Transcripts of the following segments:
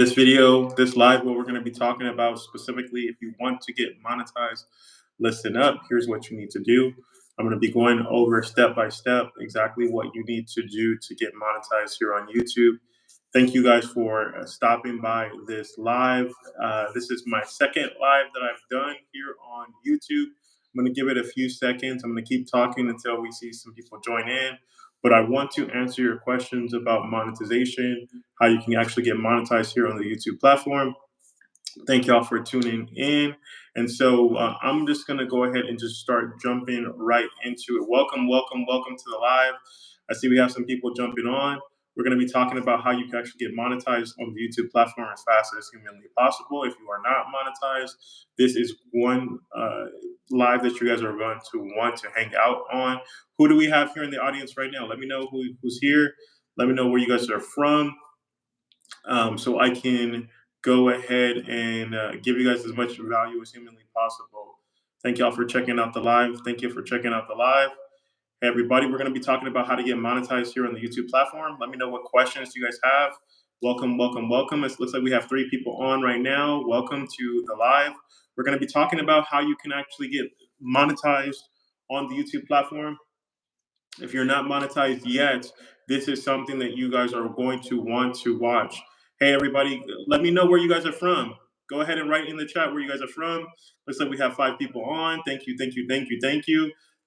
This video, this live, what we're going to be talking about specifically, if you want to get monetized, listen up. Here's what you need to do. I'm going to be going over step by step exactly what you need to do to get monetized here on YouTube. Thank you guys for stopping by this live. This is my second live that I've done here on YouTube. I'm going to give it a few seconds. I'm going to keep talking until we see some people join in. But I want to answer your questions about monetization, how you can actually get monetized here on the YouTube platform. Thank y'all for tuning in. And so I'm just going to go ahead and just start jumping right into it. Welcome to the live. I see we have some people jumping on. We're going to be talking about how you can actually get monetized on the YouTube platform as fast as humanly possible. If you are not monetized, this is one live that you guys are going to want to hang out on. Who do we have here in the audience right now? Let me know who's here. Let me know where you guys are from, so I can go ahead and give you guys as much value as humanly possible. Thank y'all for checking out the live. Thank you for checking out the live. Hey, everybody, we're going to be talking about how to get monetized here on the YouTube platform. Let me know what questions you guys have. Welcome. It looks like we have 3 people on right now. Welcome to the live. We're going to be talking about how you can actually get monetized on the YouTube platform. If you're not monetized yet, this is something that you guys are going to want to watch. Hey, everybody, let me know where you guys are from. Go ahead and write in the chat where you guys are from. Looks like we have 5 people on. Thank you.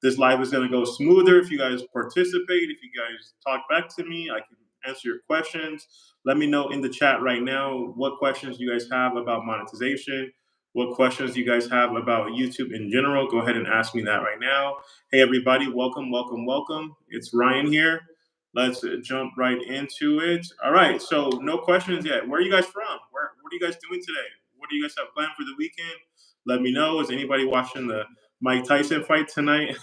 This live is going to go smoother if you guys participate. If you guys talk back to me, I can answer your questions. Let me know in the chat right now what questions you guys have about monetization, what questions you guys have about YouTube in general. Go ahead and ask me that right now. Hey, everybody, welcome. It's Ryan here. Let's jump right into it. All right, so no questions yet. Where are you guys from? What are you guys doing today? What do you guys have planned for the weekend? Let me know. Is anybody watching the Mike Tyson fight tonight?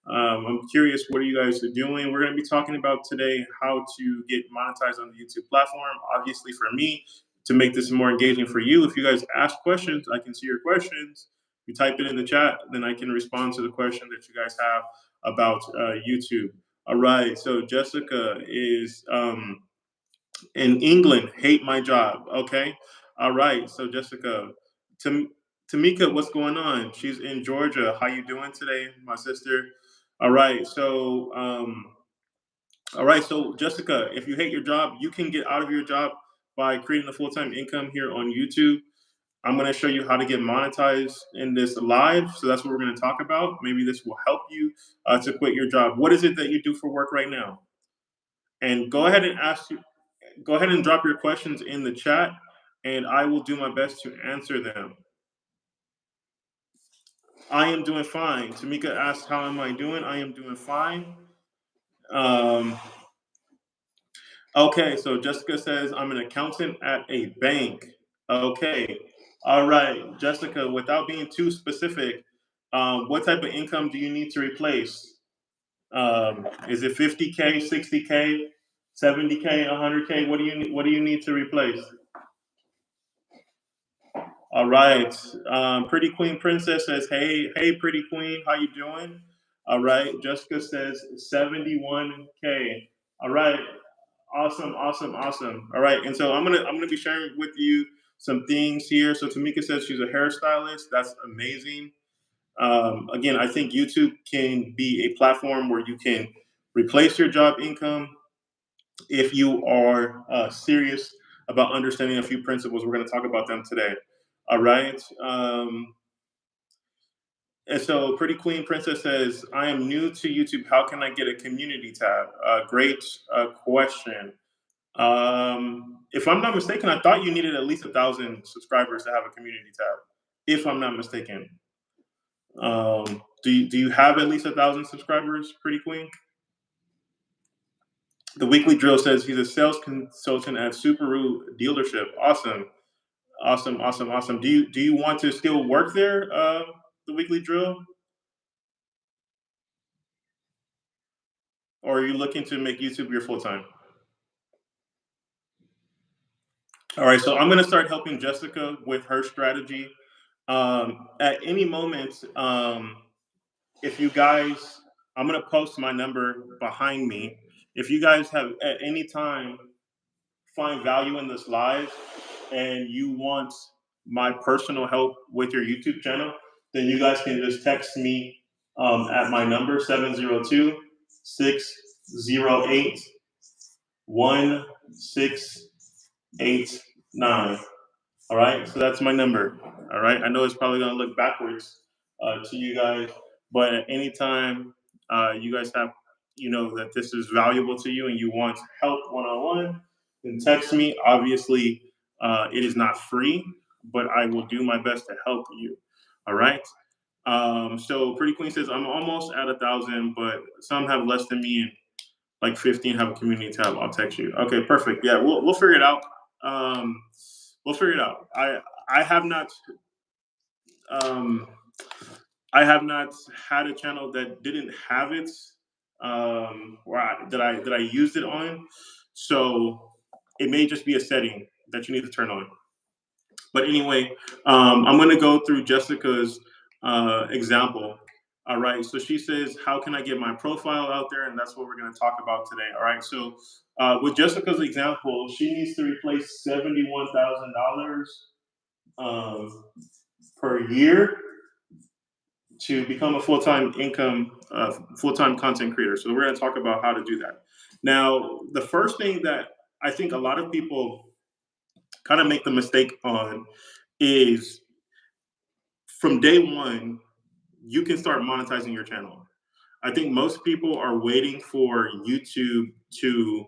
I'm curious, what are you guys doing? We're going to be talking about today how to get monetized on the YouTube platform. Obviously, for me, to make this more engaging for you, if you guys ask questions, I can see your questions. You type it in the chat, then I can respond to the question that you guys have about YouTube. All right, so Jessica is in England. Hate my job. Okay, all right. So Jessica, Tamika, what's going on? She's in Georgia. How you doing today, my sister? All right. So Jessica, if you hate your job, you can get out of your job by creating a full-time income here on YouTube. I'm going to show you how to get monetized in this live. So that's what we're going to talk about. Maybe this will help you to quit your job. What is it that you do for work right now? And go ahead and drop your questions in the chat, and I will do my best to answer them. I am doing fine. Tamika asked, how am I doing? I am doing fine. Okay, so Jessica says, I'm an accountant at a bank. Okay. All right, Jessica, without being too specific, what type of income do you need to replace? Is it 50K, 60K, 70K, 100K? What do you need to replace? All right. Pretty Queen Princess says, hey, Pretty Queen, how you doing? All right. Jessica says 71K. All right. Awesome. All right. And so I'm gonna be sharing with you some things here. So Tamika says she's a hairstylist. That's amazing. Again, I think YouTube can be a platform where you can replace your job income if you are serious about understanding a few principles. We're going to talk about them today. All right. And so Pretty Queen Princess says, I am new to YouTube. How can I get a community tab? Great question. If I'm not mistaken, I thought you needed at least 1,000 subscribers to have a community tab, if I'm not mistaken. Do you have at least 1,000 subscribers, Pretty Queen? The Weekly Drill says he's a sales consultant at Subaru dealership. Awesome. Do you want to still work there, the Weekly Drill? Or are you looking to make YouTube your full-time? All right, so I'm going to start helping Jessica with her strategy. At any moment, if you guys, I'm going to post my number behind me. If you guys have at any time find value in this live, and you want my personal help with your YouTube channel, then you guys can just text me at my number 702-608-1689. All right, so that's my number. All right, I know it's probably gonna look backwards to you guys, but at any time you guys have, that this is valuable to you and you want help one on one, then text me. Obviously, it is not free, but I will do my best to help you. All right. So Pretty Queen says I'm almost at 1,000, but some have less than me, and like 15 have a community tab. I'll text you. Okay, perfect. Yeah, we'll figure it out. Um, we'll figure it out. I have not um, I have not had a channel that didn't have it, that I used it on. So it may just be a setting that you need to turn on. But anyway, I'm going to go through Jessica's example. All right. So she says, "How can I get my profile out there?" And that's what we're going to talk about today. All right. So with Jessica's example, she needs to replace $71,000 per year to become a full-time content creator. So we're going to talk about how to do that. Now, the first thing that I think a lot of people kind of make the mistake on is from day one, you can start monetizing your channel. I think most people are waiting for YouTube to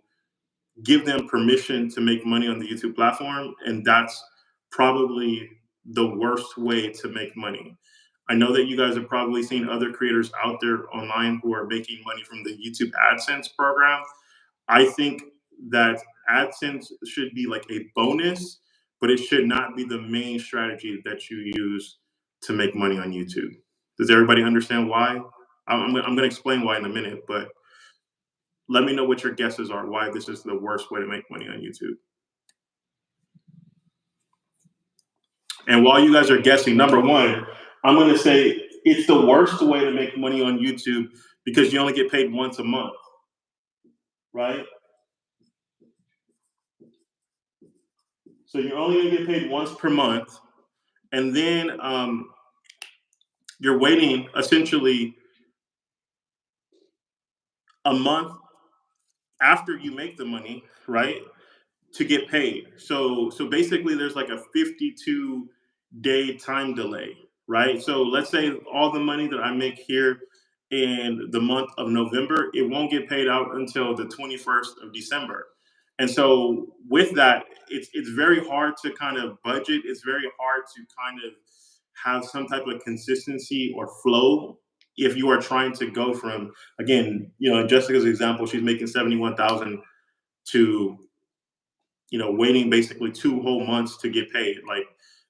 give them permission to make money on the YouTube platform, and that's probably the worst way to make money. I know that you guys have probably seen other creators out there online who are making money from the YouTube AdSense program. I think that AdSense should be like a bonus, but it should not be the main strategy that you use to make money on YouTube. Does everybody understand why? I'm going to explain why in a minute, but let me know what your guesses are why this is the worst way to make money on YouTube. And while you guys are guessing, number one, I'm going to say it's the worst way to make money on YouTube because you only get paid once a month, right? So you're only going to get paid once per month. And then you're waiting essentially a month after you make the money, right, to get paid. So basically there's like a 52-day time delay, right? So let's say all the money that I make here in the month of November, it won't get paid out until the 21st of December. And so with that, it's very hard to kind of budget. It's very hard to kind of have some type of consistency or flow if you are trying to go from, again, in Jessica's example, she's making 71,000 to waiting basically 2 whole months to get paid. Like,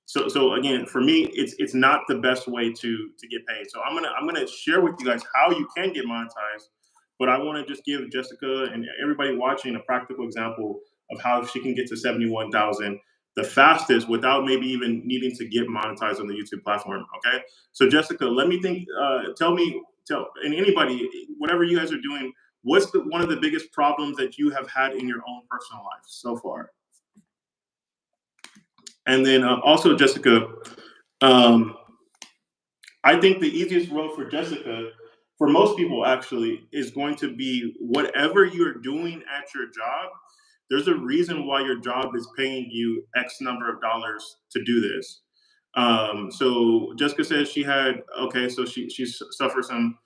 so again, for me, it's not the best way to get paid. So I'm gonna share with you guys how you can get monetized, but I want to just give Jessica and everybody watching a practical example of how she can get to 71,000 the fastest without maybe even needing to get monetized on the YouTube platform. Okay, so Jessica, let me think. And anybody, whatever you guys are doing, what's one of the biggest problems that you have had in your own personal life so far? And then also, Jessica, um, I think the easiest road for Jessica, for most people actually, is going to be whatever you're doing at your job. There's a reason why your job is paying you X number of dollars to do this. So Jessica says she had, okay, so she suffered some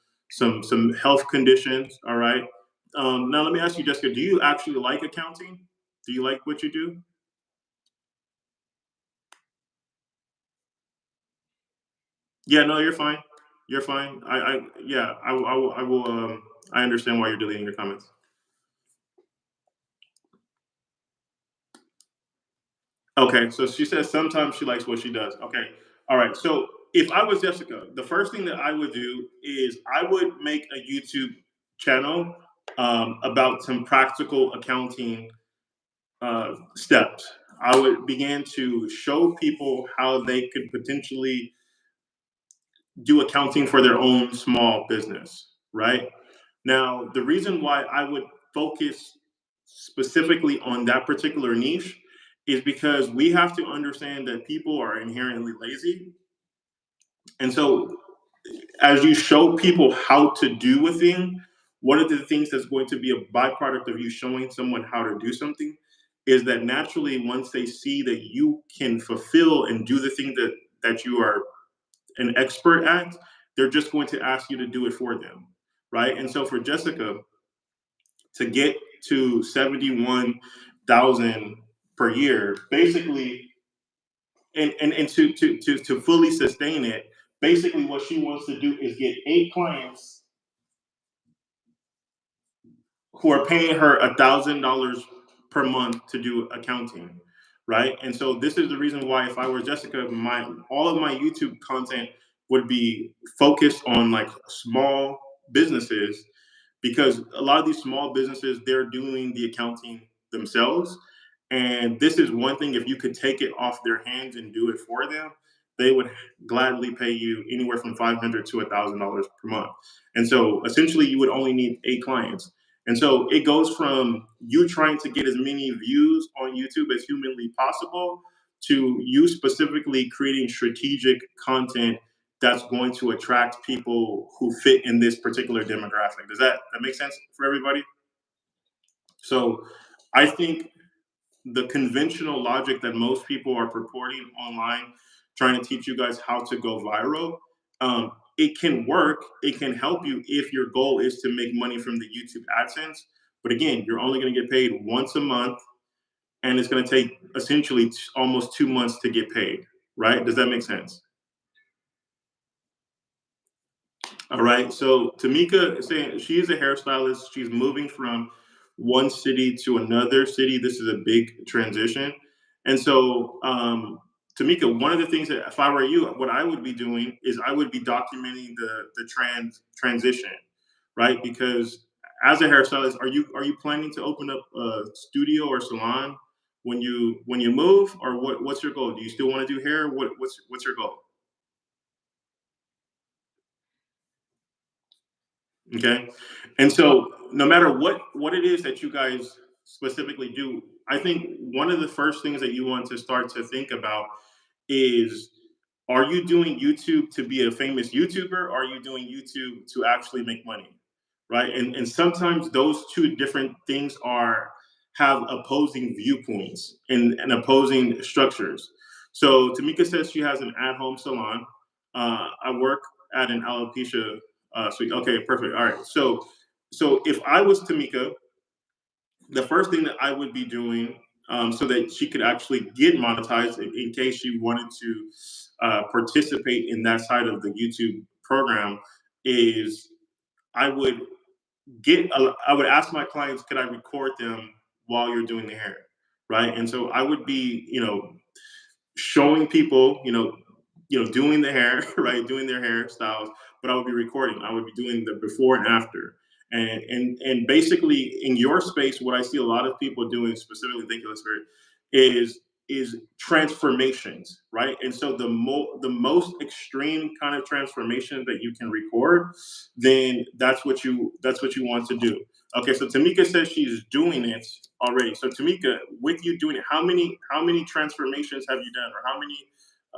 health conditions. All right. Now let me ask you, Jessica, do you actually like accounting? Do you like what you do? Yeah, no, you're fine. You're fine. Yeah, I will. I understand why you're deleting your comments. Okay, so she says sometimes she likes what she does. Okay, all right. So if I was Jessica, the first thing that I would do is I would make a YouTube channel about some practical accounting steps. I would begin to show people how they could potentially do accounting for their own small business, right? Now, the reason why I would focus specifically on that particular niche is because we have to understand that people are inherently lazy. And so, as you show people how to do a thing, one of the things that's going to be a byproduct of you showing someone how to do something is that naturally, once they see that you can fulfill and do the thing that you are an expert at, they're just going to ask you to do it for them, right? And so, for Jessica to get to 71,000 per year, basically, and to fully sustain it, basically what she wants to do is get 8 clients who are paying her $1,000 per month to do accounting, right? And so this is the reason why, if I were Jessica, my all of my YouTube content would be focused on like small businesses, because a lot of these small businesses, they're doing the accounting themselves. And this is one thing, if you could take it off their hands and do it for them, they would gladly pay you anywhere from $500 to $1,000 per month. And so essentially, you would only need 8 clients. And so it goes from you trying to get as many views on YouTube as humanly possible to you specifically creating strategic content that's going to attract people who fit in this particular demographic. Does that make sense for everybody? So I think the conventional logic that most people are purporting online, trying to teach you guys how to go viral, it can work. It can help you if your goal is to make money from the YouTube AdSense. But again, you're only going to get paid once a month, and it's going to take essentially almost 2 months to get paid. Right? Does that make sense? All right. So Tamika is saying she is a hairstylist. She's moving from one city to another city. This is a big transition. And so, Tamika, one of the things that, if I were you, what I would be doing is I would be documenting the transition, right? Because as a hairstylist, are you planning to open up a studio or salon when you move, or what's your goal? Do you still want to do hair? What's your goal? Okay. And so, no matter what it is that you guys specifically do, I think one of the first things that you want to start to think about is, are you doing YouTube to be a famous YouTuber, or are you doing YouTube to actually make money? Right? And sometimes those two different things are have opposing viewpoints and opposing structures. So Tamika says she has an at-home salon. I work at an alopecia suite. Okay, perfect. All right. So if I was Tamika, the first thing that I would be doing, so that she could actually get monetized in case she wanted to participate in that side of the YouTube program, is I would I would ask my clients, could I record them while you're doing the hair, right? And so I would be, showing people, doing the hair, right, doing their hairstyles, but I would be recording. I would be doing the before and after. And basically, in your space, what I see a lot of people doing, specifically, thank you, Holy Spirit, is transformations, right? And so the most extreme kind of transformation that you can record, then that's what you want to do. Okay, so Tamika says she's doing it already. So Tamika, with you doing it, how many transformations have you done, or how many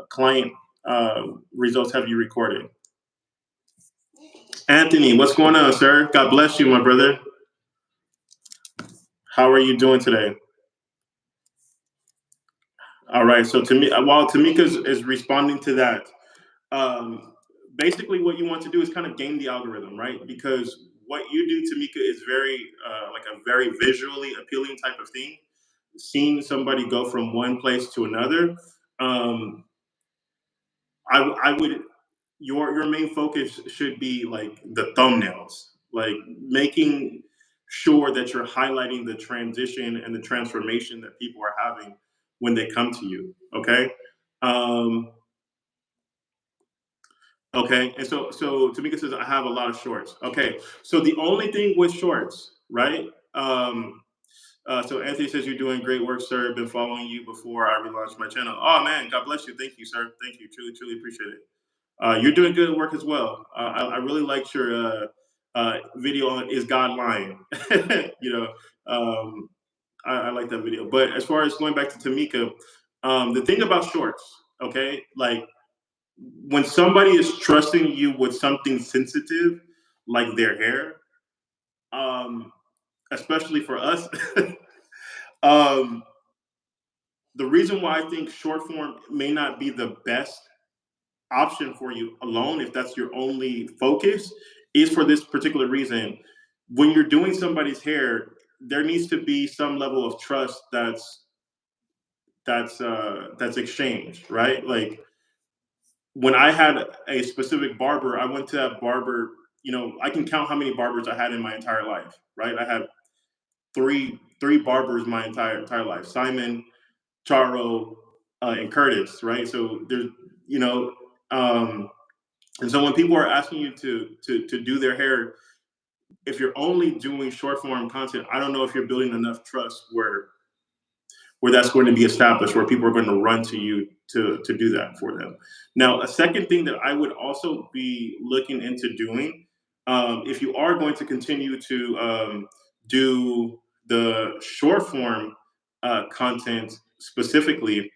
client results have you recorded? Anthony, what's going on, sir? God bless you, my brother. How are you doing today? All right. So to me, while Tamika is responding to that, um, basically what you want to do is kind of game the algorithm, right? Because what you do, Tamika, is very like a very visually appealing type of thing. Seeing somebody go from one place to another, um, I would your main focus should be like the thumbnails, like making sure that you're highlighting the transition and the transformation that people are having when they come to you. Okay. Um, okay. And so Tamika says I have a lot of shorts. Okay. So the only thing with shorts, right? So Anthony says you're doing great work, sir. Been following you before I relaunched my channel. Oh man, God bless you. Thank you, sir. Thank you. Truly, truly appreciate it. You're doing good work as well. I really liked your video on "Is God Lying?" you know, um, I like that video. But as far as going back to Tamika, the thing about shorts, okay, like when somebody is trusting you with something sensitive, like their hair, um, especially for us, um, the reason why I think short form may not be the best option for you alone, if that's your only focus, is for this particular reason. When you're doing somebody's hair, there needs to be some level of trust that's exchanged, right? Like when I had a specific barber, I went to that barber. You know, I can count how many barbers I had in my entire life, right? I had three barbers my entire life: Simon, Charo, and Curtis, right? So there's, you know, um, and so when people are asking you to do their hair, if you're only doing short form content, I don't know if you're building enough trust where that's going to be established, where people are going to run to you to do that for them. Now, a second thing that I would also be looking into doing, if you are going to continue to do the short form content specifically,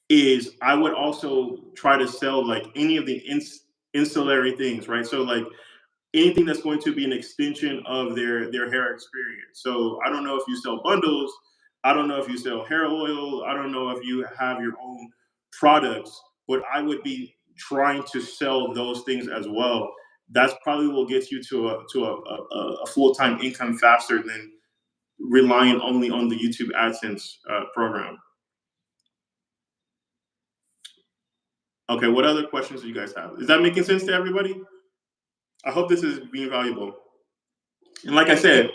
is I would also try to sell like any of the ancillary things, right? So like anything that's going to be an extension of their hair experience. So I don't know if you sell bundles, I don't know if you sell hair oil, I don't know if you have your own products, but I would be trying to sell those things as well. That's probably will get you to a full time income faster than relying only on the YouTube AdSense program. Okay, what other questions do you guys have? Is that making sense to everybody? I hope this is being valuable. And like I said,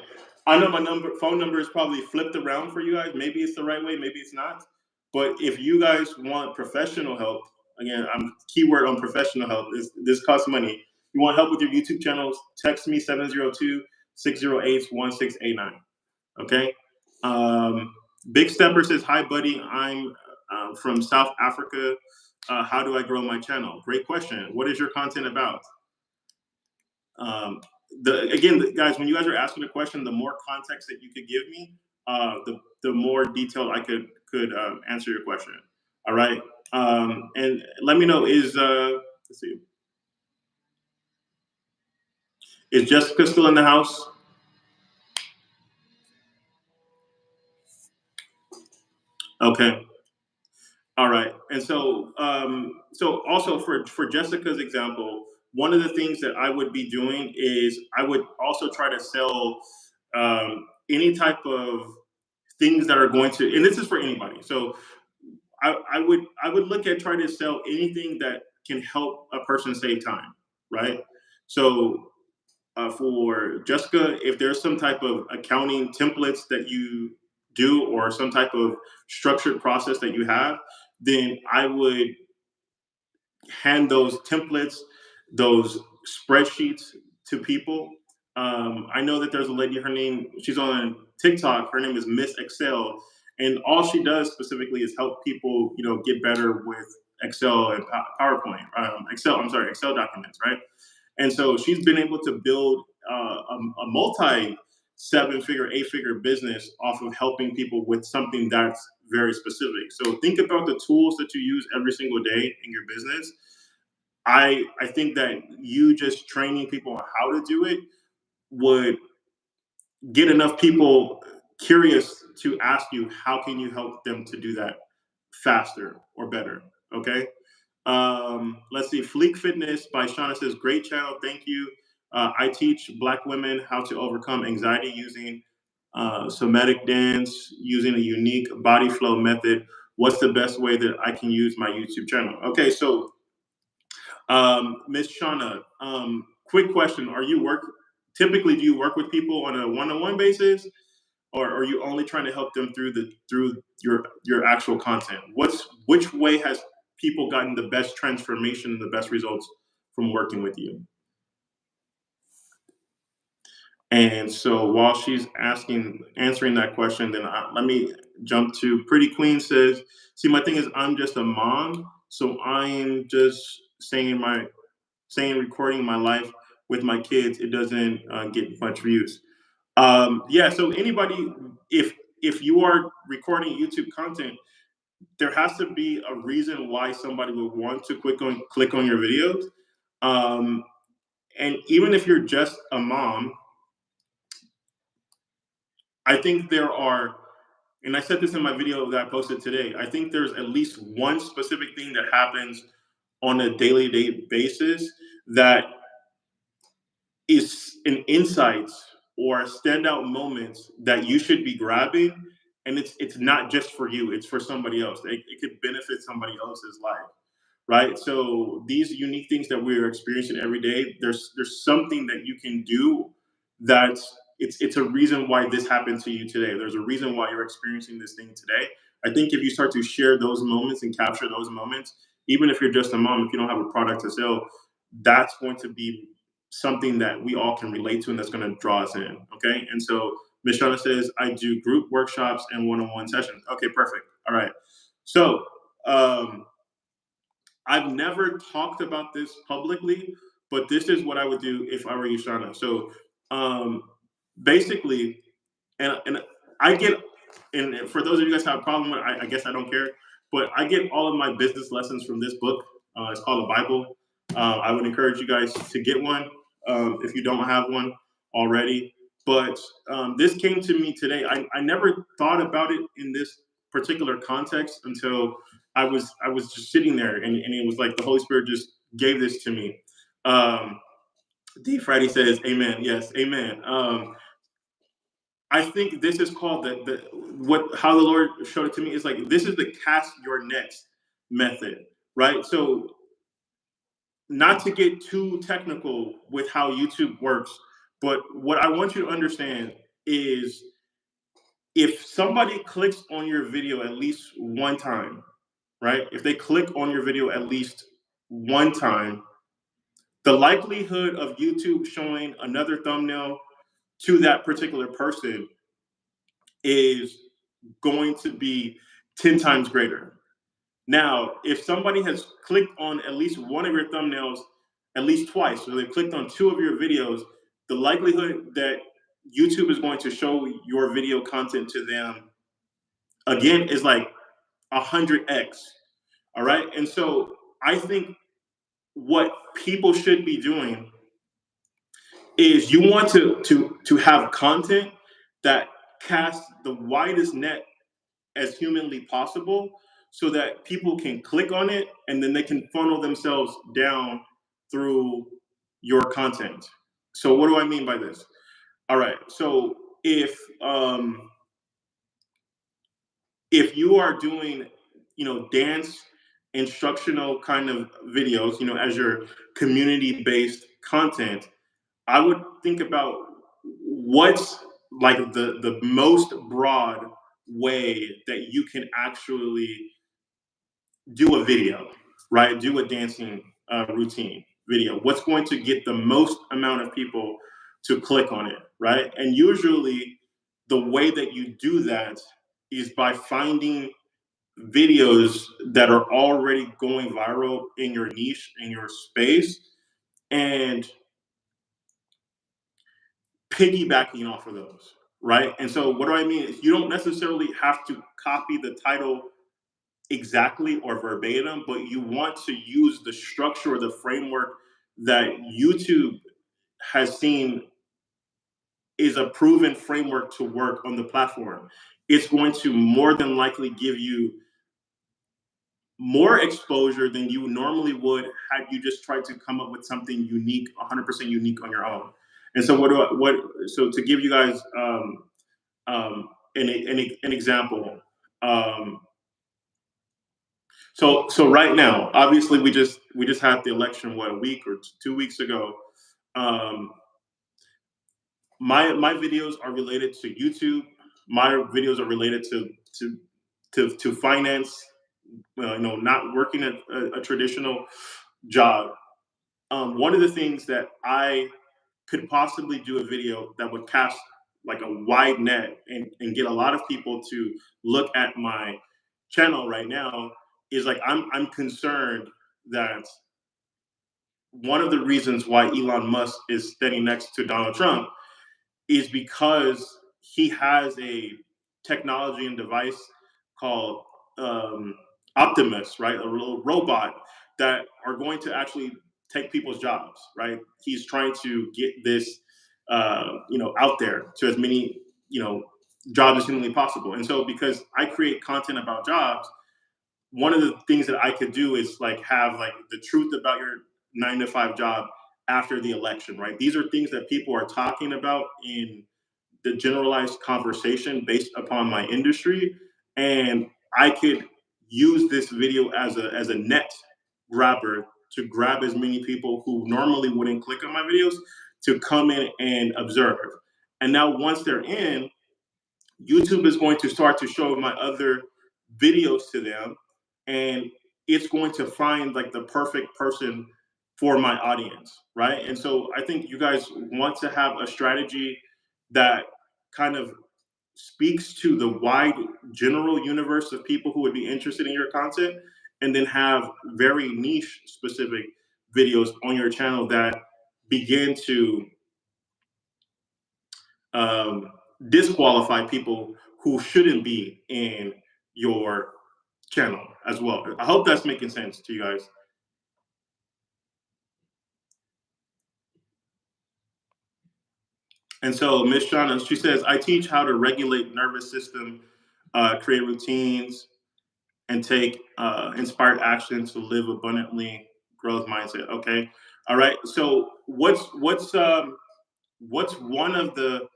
I know my phone number is probably flipped around for you guys. Maybe it's the right way, maybe it's not. But if you guys want professional help, again, I'm keyword on professional help. This costs money. You want help with your YouTube channels? Text me 702-608-1689. Okay. Big Stepper says, "Hi, buddy. I'm from South Africa. How do I grow my channel?" Great question. What is your content about? Um, guys, when you guys are asking a question, the more context that you could give me, the more detailed I could answer your question. All right, and let me know, let's see, is Jessica still in the house? Okay. All right. And so, so also for Jessica's example, one of the things that I would be doing is I would also try to sell any type of things that are going to, and this is for anybody. So I would look at trying to sell anything that can help a person save time, right? So for Jessica, if there's some type of accounting templates that you do or some type of structured process that you have, then I would hand those templates, those spreadsheets to people. I know that there's a lady, her name, she's on TikTok, her name is Miss Excel, and all she does specifically is help people, get better with Excel and PowerPoint, Excel documents, right? And so she's been able to build a multi seven figure, eight figure business off of helping people with something that's very specific. So think about the tools that you use every single day in your business. I think that you just training people on how to do it would get enough people curious to ask you how can you help them to do that faster or better. Okay. Let's see. Fleek Fitness by Shauna says, "Great channel. Thank you. I teach Black women how to overcome anxiety using somatic dance, using a unique body flow method. What's the best way that I can use my YouTube channel?" Okay, so Miss Shauna, quick question: Are you work? Typically, do you work with people on a one-on-one basis, or are you only trying to help them through your actual content? Which way has people gotten the best transformation and the best results from working with you? And so while she's answering that question, then let me jump to Pretty Queen says, "See, my thing is, I'm just a mom, so I'm just saying recording my life with my kids. It doesn't get much views." Yeah. So anybody, if if you are recording YouTube content, there has to be a reason why somebody would want to click on your videos. Um, and even if you're just a mom, I think there are, and I said this in my video that I posted today, I think there's at least one specific thing that happens on a daily day basis that is an insight or a standout moment that you should be grabbing, and it's not just for you, it's for somebody else. It could benefit somebody else's life, right? So these unique things that we're experiencing every day, there's something that you can do that's it's a reason why this happened to you today. There's a reason why you're experiencing this thing today. I think if you start to share those moments and capture those moments, even if you're just a mom, if you don't have a product to sell, that's going to be something that we all can relate to and that's going to draw us in. Okay. And so Miss Shauna says, I do group workshops and one-on-one sessions. Okay, perfect. All right. So I've never talked about this publicly, but this is what I would do if I were you, Shauna. So um, basically, and I get, and for those of you guys who have a problem with, I guess I don't care, but I get all of my business lessons from this book. It's called the Bible. I would encourage you guys to get one if you don't have one already. But this came to me today. I never thought about it in this particular context until I was just sitting there, and it was like the Holy Spirit just gave this to me. D. Friday says, "Amen." Yes, Amen. I think this is called the what how the Lord showed it to me is like this is the cast your nets method, right? So not to get too technical with how YouTube works, but what I want you to understand is if somebody clicks on your video at least one time, right? If they click on your video at least one time, the likelihood of YouTube showing another thumbnail to that particular person is going to be 10 times greater. Now, if somebody has clicked on at least one of your thumbnails at least twice, so they've clicked on two of your videos, the likelihood that YouTube is going to show your video content to them again is like 100x. All right. And so I think what people should be doing is you want to have content that casts the widest net as humanly possible so that people can click on it and then they can funnel themselves down through your content. So what do I mean by this? All right. So if you are doing, dance instructional kind of videos, as your community based content, I would think about what's like the most broad way that you can actually do a video, right? Do a dancing routine video. What's going to get the most amount of people to click on it, right? And usually, the way that you do that is by finding videos that are already going viral in your niche, in your space, and piggybacking off of those, right? And so, what do I mean? Is you don't necessarily have to copy the title exactly or verbatim, but you want to use the structure or the framework that YouTube has seen is a proven framework to work on the platform. It's going to more than likely give you more exposure than you normally would had you just tried to come up with something unique, 100% unique on your own. And so, so to give you guys an example, um, so right now, obviously, we just had the election a week or 2 weeks ago. Um, my videos are related to YouTube. My videos are related to finance. Not working a traditional job. One of the things that I could possibly do a video that would cast like a wide net and get a lot of people to look at my channel right now is like I'm concerned that one of the reasons why Elon Musk is standing next to Donald Trump is because he has a technology and device called um, Optimus, right? A little robot that are going to actually take people's jobs, right? He's trying to get this, out there to as many, jobs as humanly possible. And so, because I create content about jobs, one of the things that I could do is like have like the truth about your 9 to 5 job after the election, right? These are things that people are talking about in the generalized conversation based upon my industry, and I could use this video as a net grabber to grab as many people who normally wouldn't click on my videos to come in and observe. And now once they're in, YouTube is going to start to show my other videos to them, and it's going to find like the perfect person for my audience, right? And so I think you guys want to have a strategy that kind of speaks to the wide general universe of people who would be interested in your content, and then have very niche specific videos on your channel that begin to um, disqualify people who shouldn't be in your channel as well. I hope that's making sense to you guys. And so Miss Shauna, she says, I teach how to regulate nervous system, create routines, and take inspired action to live abundantly, growth mindset. Okay, all right. So what's one of the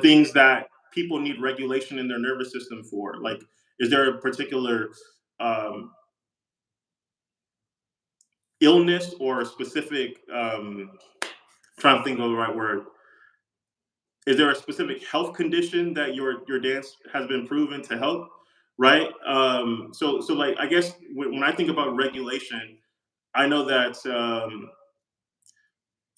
things that people need regulation in their nervous system for? Like, is there a particular um, illness or a specific trying to think of the right word? Is there a specific health condition that your dance has been proven to help? Right. So like I guess when I think about regulation, I know that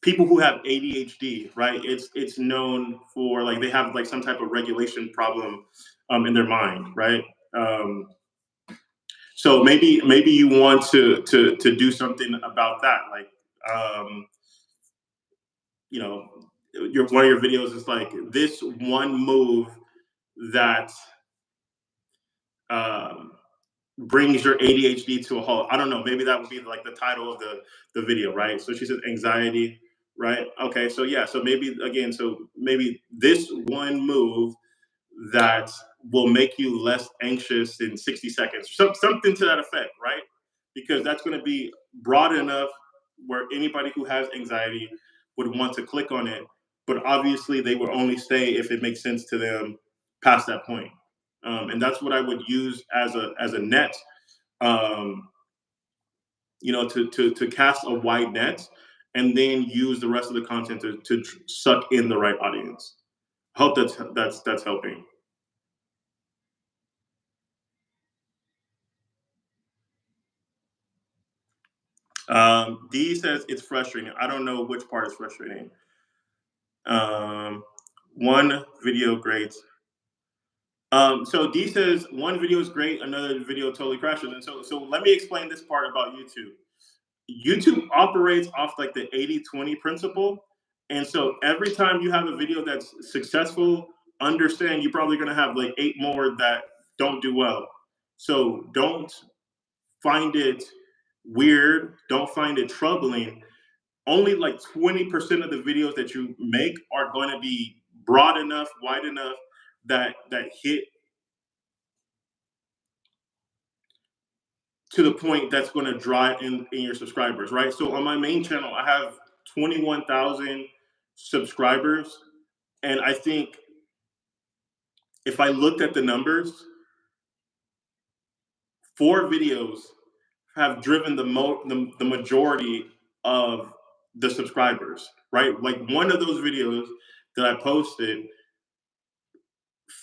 people who have ADHD, right? It's known for like they have like some type of regulation problem in their mind, right? Um, so maybe you want to do something about that, like um, your one of your videos is like this one move that um, brings your ADHD to a halt. I don't know. Maybe that would be like the title of the video, right? So she says anxiety, right? Okay, so yeah, so maybe again, so maybe this one move that will make you less anxious in 60 seconds, something to that effect, right? Because that's going to be broad enough where anybody who has anxiety would want to click on it, but obviously they will only stay if it makes sense to them past that point. And that's what I would use as a net, um, to cast a wide net, and then use the rest of the content to suck in the right audience. I hope that's helping. D says it's frustrating. I don't know which part is frustrating. Um, one video great. So D says one video is great, another video totally crashes. And so let me explain this part about YouTube. YouTube operates off like the 80-20 principle. And so every time you have a video that's successful, understand you're probably going to have like 8 more that don't do well. So don't find it weird, don't find it troubling. Only like 20% of the videos that you make are going to be broad enough, wide enough that hit to the point that's going to draw in your subscribers, right? So on my main channel, I have 21,000 subscribers, and I think if I looked at the numbers, 4 videos have driven the majority of the subscribers, right? Like one of those videos that I posted,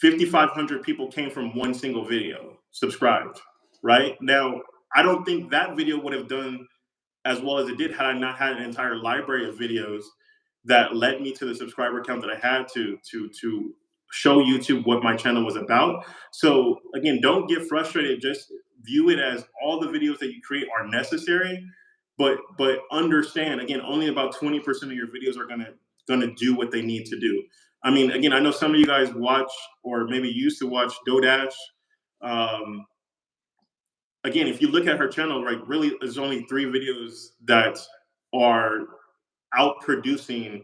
5,500 people came from one single video subscribed, right? Now, I don't think that video would have done as well as it did had I not had an entire library of videos that led me to the subscriber count that I had to show YouTube what my channel was about. So again, don't get frustrated. Just view it as all the videos that you create are necessary, but understand again, only about 20% of your videos are gonna do what they need to do. I mean, again, I know some of you guys watch or maybe used to watch Dodash. Um, Again, if you look at her channel, right, really, there's only 3 videos that are outproducing,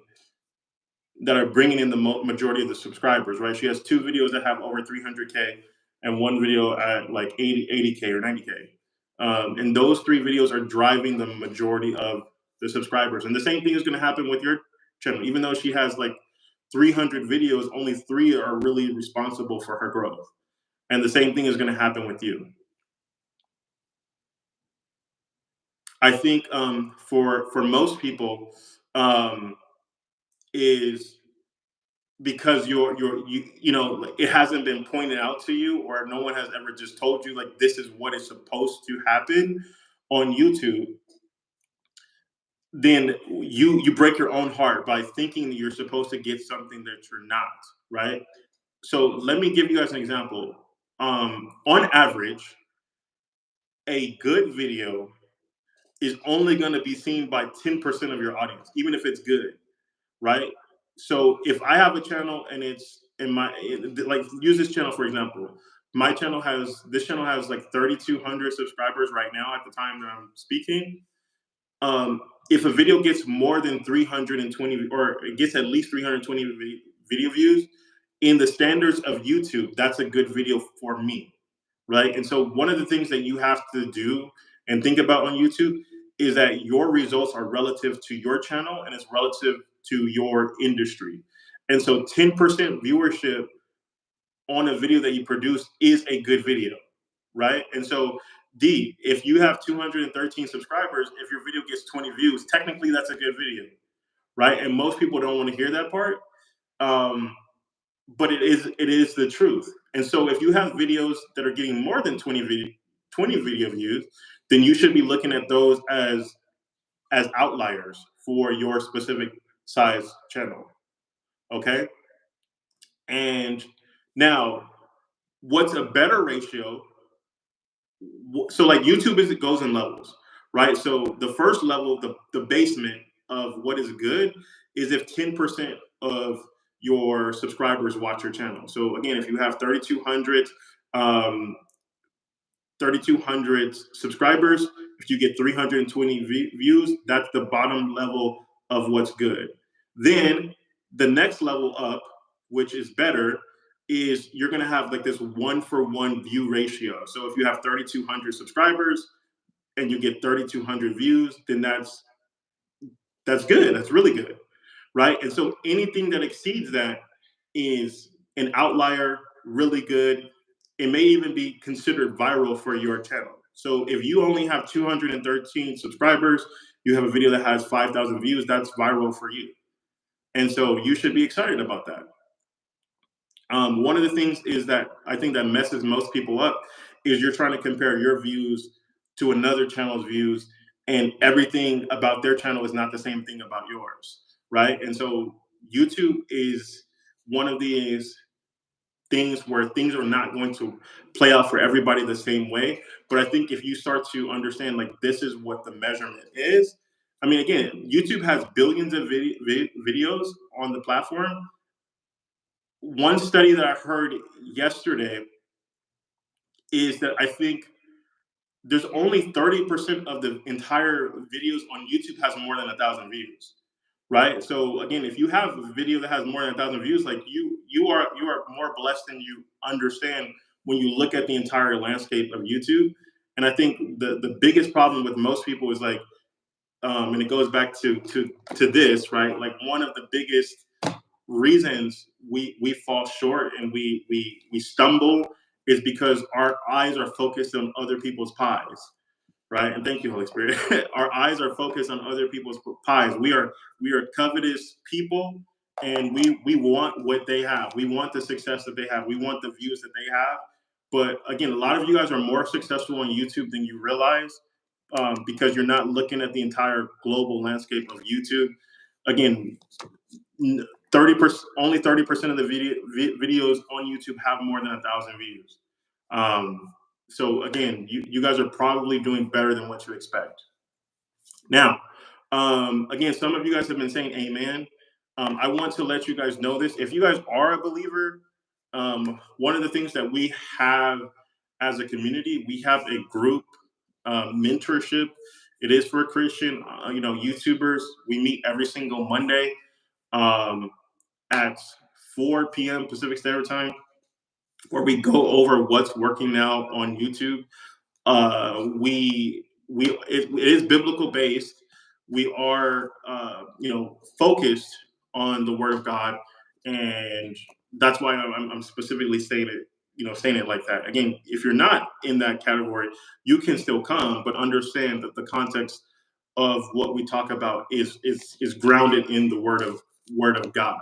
that are bringing in the majority of the subscribers, right? She has 2 videos that have over 300K and 1 video at like 80K or 90K. And those 3 videos are driving the majority of the subscribers. And the same thing is going to happen with your channel. Even though she has like 300 videos, only 3 are really responsible for her growth. And the same thing is going to happen with you. I think for most people, um, is because you know, like, it hasn't been pointed out to you, or no one has ever just told you like this is what is supposed to happen on YouTube. Then you break your own heart by thinking that you're supposed to get something that you're not, right? So let me give you guys an example. On average, a good video is only going to be seen by 10% of your audience, even if it's good, right? So if I have a channel and it's in my, like, use this channel for example. My channel has this channel has like 3,200 subscribers right now at the time that I'm speaking. If a video gets more than 320, or it gets at least 320 video views in the standards of YouTube, that's a good video for me, right? And so one of the things that you have to do and think about on YouTube is that your results are relative to your channel and it's relative to your industry. And so 10% viewership on a video that you produce is a good video, right? And so D, if you have 213 subscribers, if your video gets 20 views, technically that's a good video, right? And most people don't want to hear that part. Um, but it is the truth. And so if you have videos that are getting more than 20 video views, then you should be looking at those as outliers for your specific size channel. Okay. And now, what's a better ratio? So like YouTube is, it goes in levels, right? So the first level, the basement of what is good, is if 10% of your subscribers watch your channel. So again, if you have 3,200 subscribers, if you get 320 views, that's the bottom level of what's good. Then the next level up, which is better, is you're going to have like this 1-for-1 view ratio. So if you have 3,200 subscribers and you get 3,200 views, then that's good. That's really good, right? And so anything that exceeds that is an outlier, really good. It may even be considered viral for your channel. So if you only have 213 subscribers, you have a video that has 5,000 views, that's viral for you. And so you should be excited about that. One of the things is that I think that messes most people up is you're trying to compare your views to another channel's views, and everything about their channel is not the same thing about yours, right? And so YouTube is one of these things where things are not going to play out for everybody the same way. But I think if you start to understand, like, this is what the measurement is. I mean, again, YouTube has billions of videos on the platform. One study that I heard yesterday is that I think there's only 30% of the entire videos on YouTube has more than 1,000 views, right? So again, if you have a video that has more than 1,000 views, like, you are more blessed than you understand when you look at the entire landscape of YouTube. And I think the biggest problem with most people is like, and it goes back to this, right? Like, one of the biggest reasons we fall short and we stumble is because our eyes are focused on other people's pies, right? And thank you, Holy Spirit. Our eyes are focused on other people's pies. We are covetous people, and we want what they have. We want the success that they have. We want the views that they have. But again, a lot of you guys are more successful on YouTube than you realize, because you're not looking at the entire global landscape of YouTube. Again, 30%, only 30% of the videos on YouTube have more than 1,000 views. So again, you guys are probably doing better than what you expect. Now, again, some of you guys have been saying amen. I want to let you guys know this. If you guys are a believer, one of the things that we have as a community, we have a group mentorship. It is for Christian, YouTubers. We meet every single Monday um, at 4 p.m. Pacific Standard Time, where we go over what's working now on YouTube. It is biblical based. We are focused on the Word of God, and that's why I'm specifically saying it. Saying it like that. Again, if you're not in that category, you can still come, but understand that the context of what we talk about is grounded in the Word of God,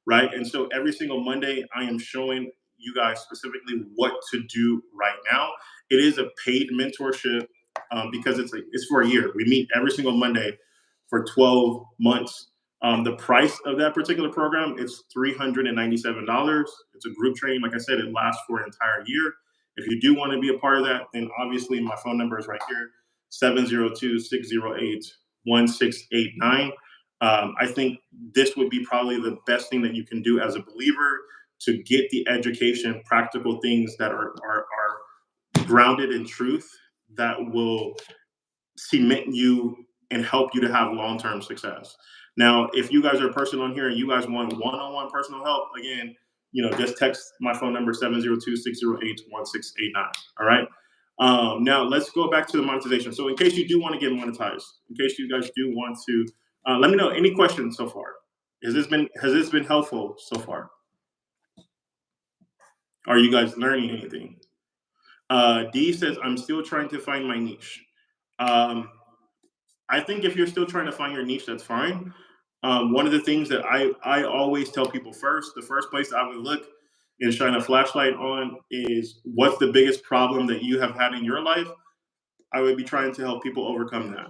right? And so every single Monday, I am showing you guys specifically what to do right now. It is a paid mentorship because it's for a year. We meet every single Monday for 12 months. The price of that particular program is $397. It's a group training. Like I said, it lasts for an entire year. If you do want to be a part of that, then obviously my phone number is right here, 702-608-1689. I think this would be probably the best thing that you can do as a believer to get the education, practical things that are grounded in truth that will cement you and help you to have long-term success. Now, if you guys are a person on here and you guys want one-on-one personal help, again, just text my phone number 702-608-1689. All right. Now let's go back to the monetization. So in case you do want to get monetized, in case you guys do want to, let me know any questions so far. Has this been helpful so far? Are you guys learning anything? D says, I'm still trying to find my niche. Um, I think if you're still trying to find your niche, that's fine. One of the things that I always tell people first, the first place I would look and shine a flashlight on is what's the biggest problem that you have had in your life. I would be trying to help people overcome that.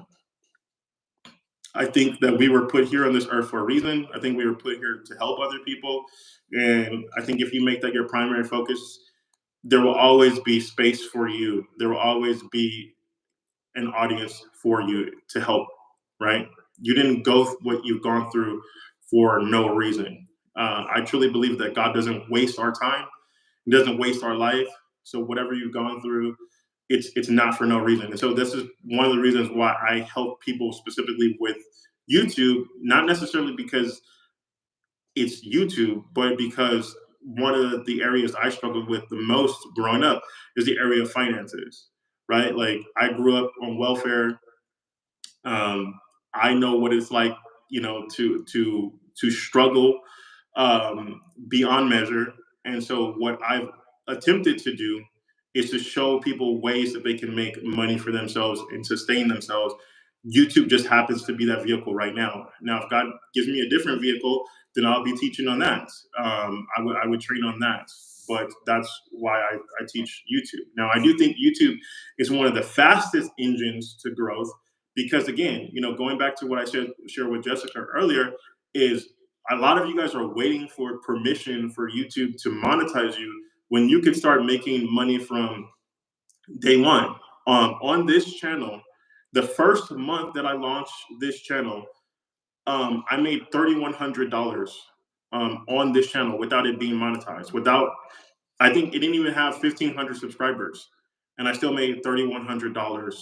I think that we were put here on this earth for a reason. I think we were put here to help other people. And I think if you make that your primary focus, there will always be space for you. There will always be an audience for you to help, right? You didn't go what you've gone through for no reason. I truly believe that God doesn't waste our time. He doesn't waste our life. So whatever you've gone through, it's not for no reason. And so this is one of the reasons why I help people specifically with YouTube, not necessarily because it's YouTube, but because one of the areas I struggled with the most growing up is the area of finances, right? Like I grew up on welfare. um, I know what it's like, to struggle beyond measure. And so, what I've attempted to do is to show people ways that they can make money for themselves and sustain themselves. YouTube just happens to be that vehicle right now. Now, if God gives me a different vehicle, then I'll be teaching on that. I would train on that. But that's why I teach YouTube. Now, I do think YouTube is one of the fastest engines to growth because, again, going back to what I shared with Jessica earlier, is a lot of you guys are waiting for permission for YouTube to monetize you when you can start making money from day one. On this channel, the first month that I launched this channel, I made $3,100 on this channel without it being monetized. Without, I think it didn't even have 1,500 subscribers, and I still made $3,100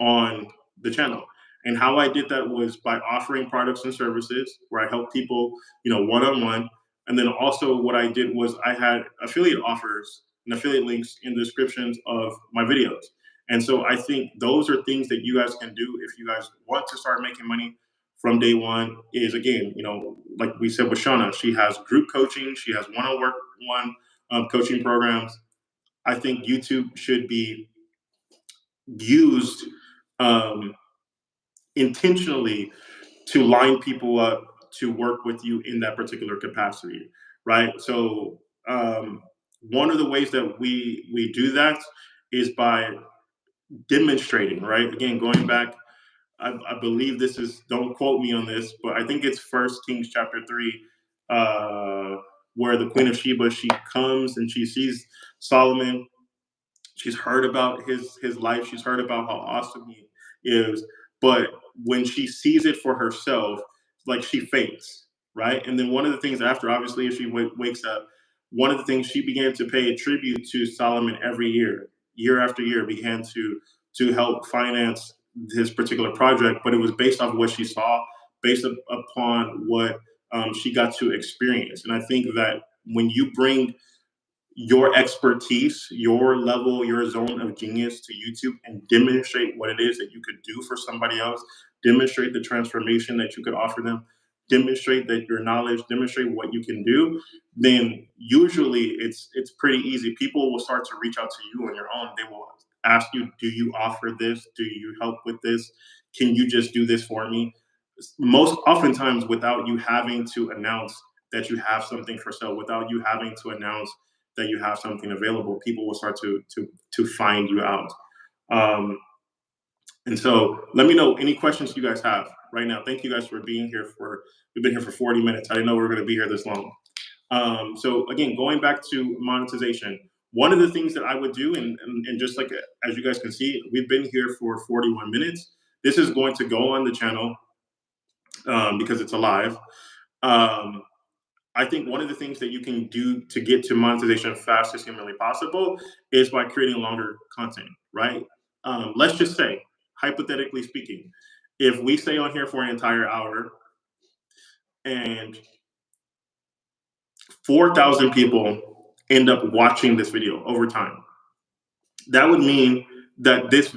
on the channel. And how I did that was by offering products and services where I help people, one on one. And then also what I did was I had affiliate offers and affiliate links in the descriptions of my videos. And so I think those are things that you guys can do if you guys want to start making money from day one. Is, again, like we said with Shauna, she has group coaching, she has one-on-one coaching programs. I think YouTube should be used um, intentionally to line people up to work with you in that particular capacity, right? So one of the ways that we do that is by demonstrating, right? Again, going back, I believe this is, don't quote me on this, but I think it's First Kings chapter 3, where the Queen of Sheba, she comes and she sees Solomon. She's heard about his life. She's heard about how awesome he is. But when she sees it for herself, like, she faints, right? And then one of the things after, obviously, if she wakes up, one of the things she began to pay a tribute to Solomon every year, year after year, began to help finance his particular project. But it was based off of what she saw, based upon what she got to experience. And I think that when you bring your expertise, your level, your zone of genius to YouTube and demonstrate what it is that you could do for somebody else, demonstrate the transformation that you could offer them, demonstrate that your knowledge, demonstrate what you can do, then usually it's pretty easy. People will start to reach out to you on your own. They will ask you, do you offer this? Do you help with this? Can you just do this for me? Most oftentimes without you having to announce that you have something for sale, without you having to announce that you have something available, people will start to find you out. Um, and so, let me know any questions you guys have right now. Thank you guys for being here. We've been here for 40 minutes. I didn't know we were going to be here this long. So again, going back to monetization, one of the things that I would do, and just like as you guys can see, we've been here for 41 minutes. This is going to go on the channel because it's alive. Um, I think one of the things that you can do to get to monetization fast as humanly possible is by creating longer content, right? Let's just say, hypothetically speaking, if we stay on here for an entire hour and 4,000 people end up watching this video over time, that would mean that this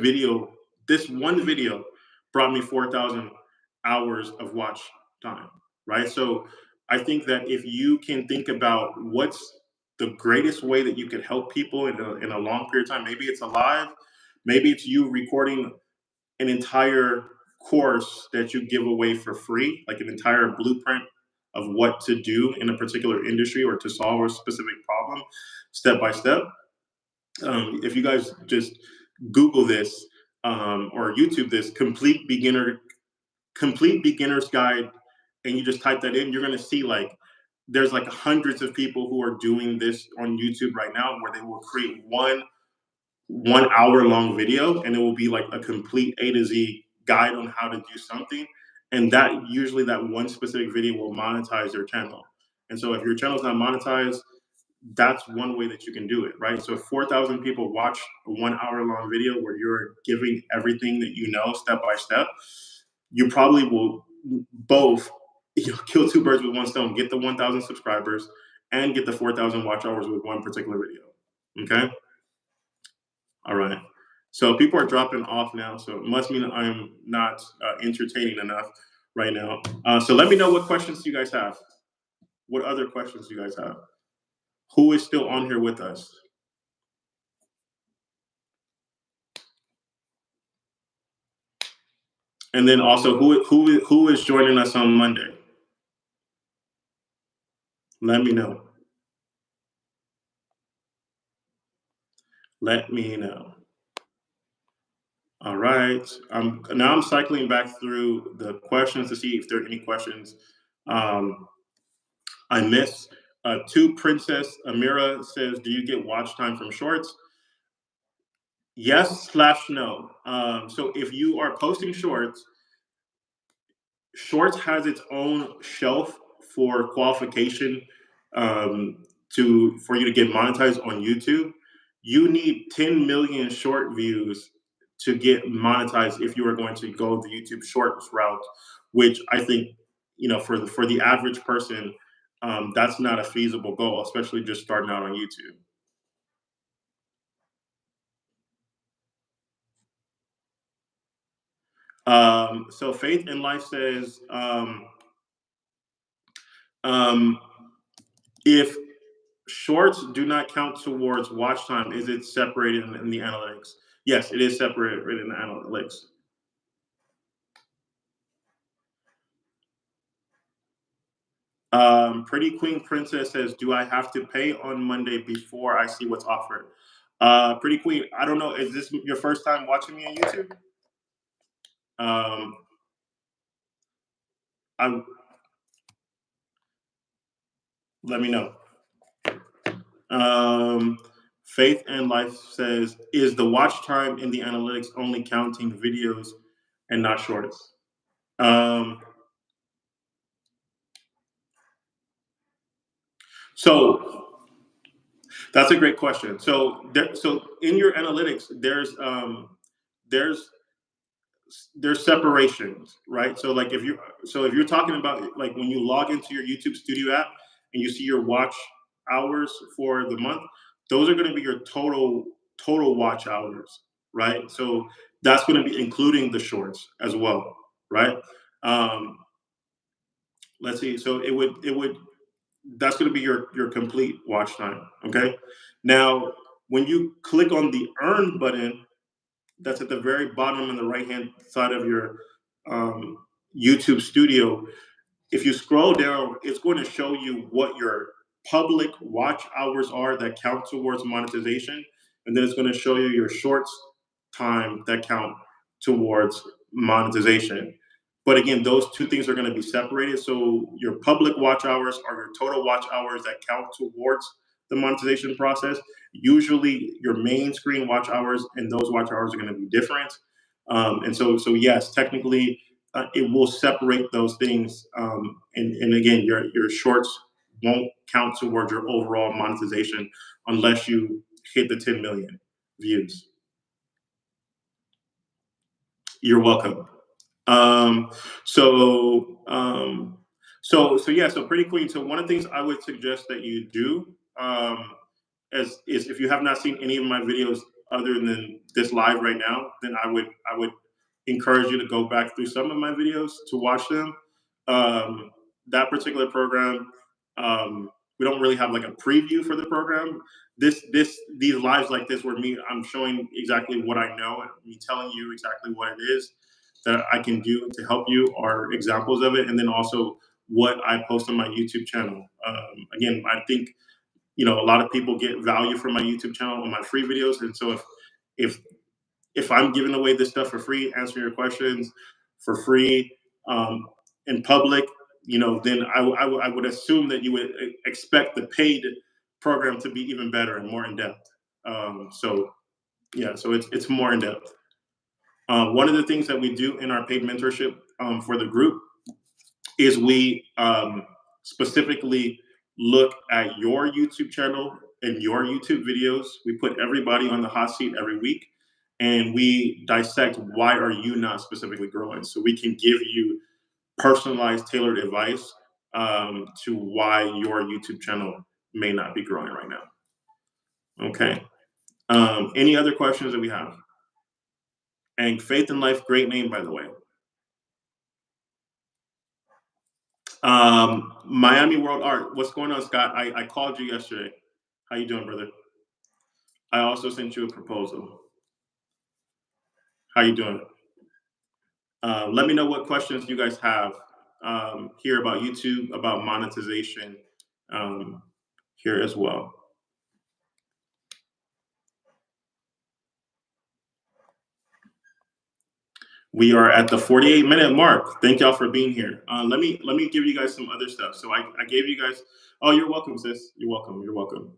one video, brought me 4,000 hours of watch time, right? So I think that if you can think about what's the greatest way that you could help people in a long period of time, maybe it's a live, maybe it's you recording an entire course that you give away for free, like an entire blueprint of what to do in a particular industry or to solve a specific problem step by step. If you guys just Google this or YouTube this complete beginner's guide, and you just type that in, you're going to see like there's like hundreds of people who are doing this on YouTube right now, where they will create one hour long video, and it will be like a complete A to Z guide on how to do something. And that usually that one specific video will monetize your channel. And so if your channel's not monetized, that's one way that you can do it, right? So if 4,000 people watch a 1 hour long video where you're giving everything that you know step by step, you probably will both kill two birds with one stone, get the 1,000 subscribers and get the 4,000 watch hours with one particular video. Okay. All right. So people are dropping off now. So it must mean I'm not entertaining enough right now. So let me know what questions you guys have. What other questions you guys have? Who is still on here with us? And then also, who is joining us on Monday? Let me know. Let me know. All right. Now I'm cycling back through the questions to see if there are any questions I missed. Two Princess Amira says, "Do you get watch time from shorts?" Yes slash no. So if you are posting shorts, Shorts has its own shelf for qualification to for you to get monetized on YouTube. You need 10 million short views to get monetized if you are going to go the YouTube Shorts route, which I think for the average person, that's not a feasible goal, especially just starting out on YouTube. So Faith in Life says, um, if shorts do not count towards watch time, is it separated in the analytics? Yes, it is separated in the analytics. Pretty Queen Princess says, "Do I have to pay on Monday before I see what's offered?" Pretty Queen, I don't know. Is this your first time watching me on YouTube? Um, I Let me know. Um, Faith and Life says, "Is the watch time in the analytics only counting videos and not shorts?" Um, So that's a great question. So in your analytics, there's there's separations, right? So if you're talking about like when you log into your YouTube Studio app and you see your watch hours for the month, those are going to be your total watch hours, right? So that's going to be including the shorts as well, right? Um, let's see. So it would that's going to be your complete watch time. Okay. Now, when you click on the earn button, that's at the very bottom on the right hand side of your um, YouTube Studio. If you scroll down, it's going to show you what your public watch hours are that count towards monetization. And then it's going to show you your shorts time that count towards monetization. But again, those two things are going to be separated. So your public watch hours are your total watch hours that count towards the monetization process. Usually, your main screen watch hours and those watch hours are going to be different. And so yes, technically, it will separate those things. And again, your shorts won't count towards your overall monetization unless you hit the 10 million views. You're welcome. Um, so, um, so yeah, so pretty clean. So one of the things I would suggest that you do, as is if you have not seen any of my videos other than this live right now, then I would encourage you to go back through some of my videos to watch them. Um, that particular program, we don't really have like a preview for the program. These lives like this where I'm showing exactly what I know and me telling you exactly what it is that I can do to help you are examples of it, and then also what I post on my YouTube channel. Again, I think a lot of people get value from my YouTube channel on my free videos, and so if if I'm giving away this stuff for free, answering your questions for free um, in public, then I would assume that you would expect the paid program to be even better and more in depth. So yeah, so it's more in depth. One of the things that we do in our paid mentorship for the group is we specifically look at your YouTube channel and your YouTube videos. We put everybody on the hot seat every week, and we dissect why are you not specifically growing, so we can give you personalized, tailored advice to why your YouTube channel may not be growing right now. Okay. Any other questions that we have? And Faith in Life, great name, by the way. Miami World Art. What's going on, Scott? I called you yesterday. How you doing, brother? I also sent you a proposal. How you doing? Let me know what questions you guys have here about YouTube, about monetization um, here as well. We are at the 48-minute mark. Thank y'all for being here. Let me give you guys some other stuff. So I gave you guys. Oh, you're welcome, sis. You're welcome. You're welcome.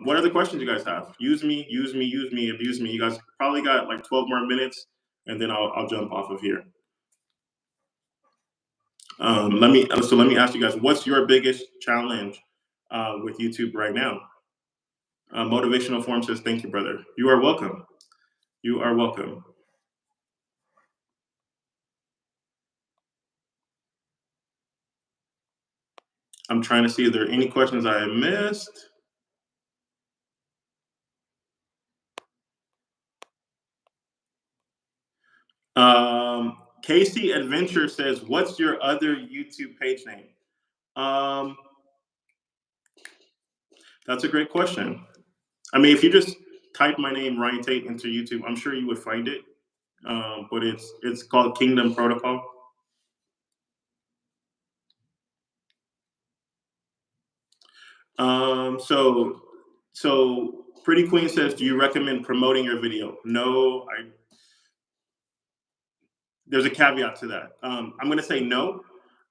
What other questions you guys have? Use me, use me, use me, abuse me. You guys probably got like 12 more minutes, and then I'll jump off of here. Let me ask you guys, what's your biggest challenge with YouTube right now? Motivational Form says, "Thank you, brother. You are welcome. You are welcome." I'm trying to see if there are any questions I missed. Casey Adventure says, "What's your other YouTube page name?" Um, that's a great question. I mean, if you just type my name Ryan Tate into YouTube, I'm sure you would find it. But it's called Kingdom Protocol. So Pretty Queen says, "Do you recommend promoting your video?" No, there's a caveat to that. I'm going to say no.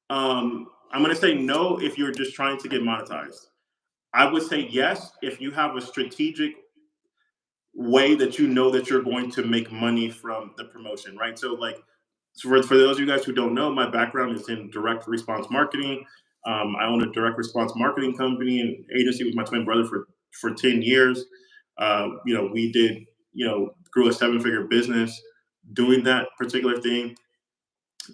I'm going to say no if you're just trying to get monetized. I would say yes if you have a strategic way that you know that you're going to make money from the promotion, right? So for those of you guys who don't know, my background is in direct response marketing. I own a direct response marketing company and agency with my twin brother for 10 years. We did, grew a seven-figure business doing that particular thing.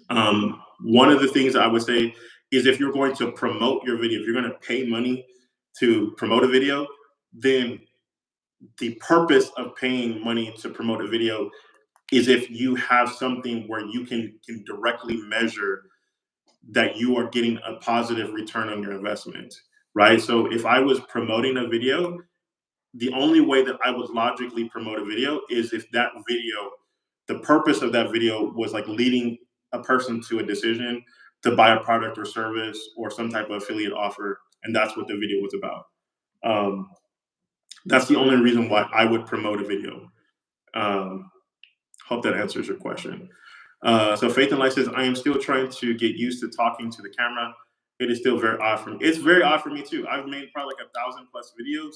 One of the things I would say is if you're going to promote your video, if you're going to pay money to promote a video, then the purpose of paying money to promote a video is if you have something where you can directly measure that you are getting a positive return on your investment, right? So if I was promoting a video, the only way that I would logically promote a video is if that video, the purpose of that video was like leading a person to a decision to buy a product or service or some type of affiliate offer, and that's what the video was about. Um, that's the only reason why I would promote a video. Um, Hope that answers your question. So Faith and Life says, I am still trying to get used to talking to the camera. It is still very odd for me. It's very odd for me too. I've made probably like 1,000+ videos.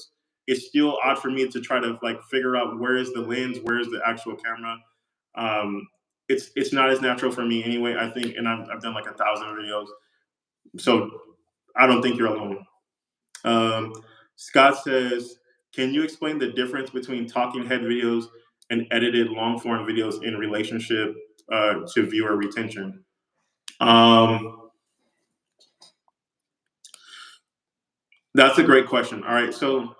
It's still odd for me to try to like figure out where is the lens, where is the actual camera. It's not as natural for me anyway, I think, and I've done like 1,000 videos. So I don't think you're alone. Um, Scott says, can you explain the difference between talking head videos and edited long form videos in relationship to viewer retention? Um, that's a great question. All right, so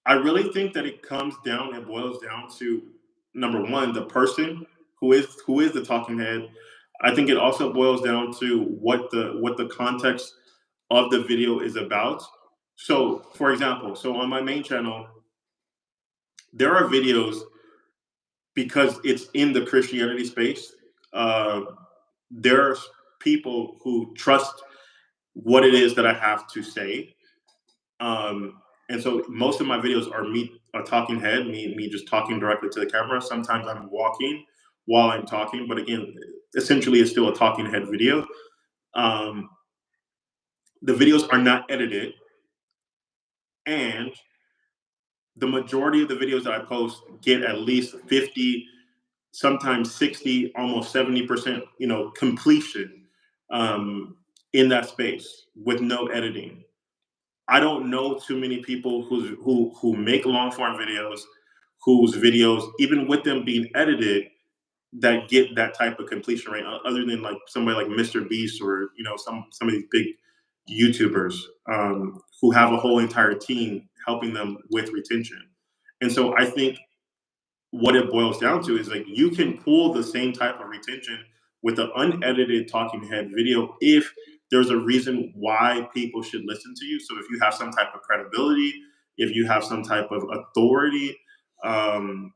I really think that it comes down and boils down to number one, the person who is the talking head. I think it also boils down to what the context of the video is about. So, for example, so on my main channel, there are videos because it's in the Christianity space. Uh, there's people who trust what it is that I have to say. And so most of my videos are me, a talking head, me just talking directly to the camera. Sometimes I'm walking while I'm talking, but again, essentially it's still a talking head video. Um, the videos are not edited, and the majority of the videos that I post get at least 50, sometimes 60, almost 70%, completion um, in that space with no editing. I don't know too many people who make long form videos, whose videos, even with them being edited, that get that type of completion rate, other than like somebody like Mr. Beast or some of these big YouTubers who have a whole entire team helping them with retention. And so I think what it boils down to is like you can pull the same type of retention with an unedited talking head video if there's a reason why people should listen to you. So if you have some type of credibility, if you have some type of authority um,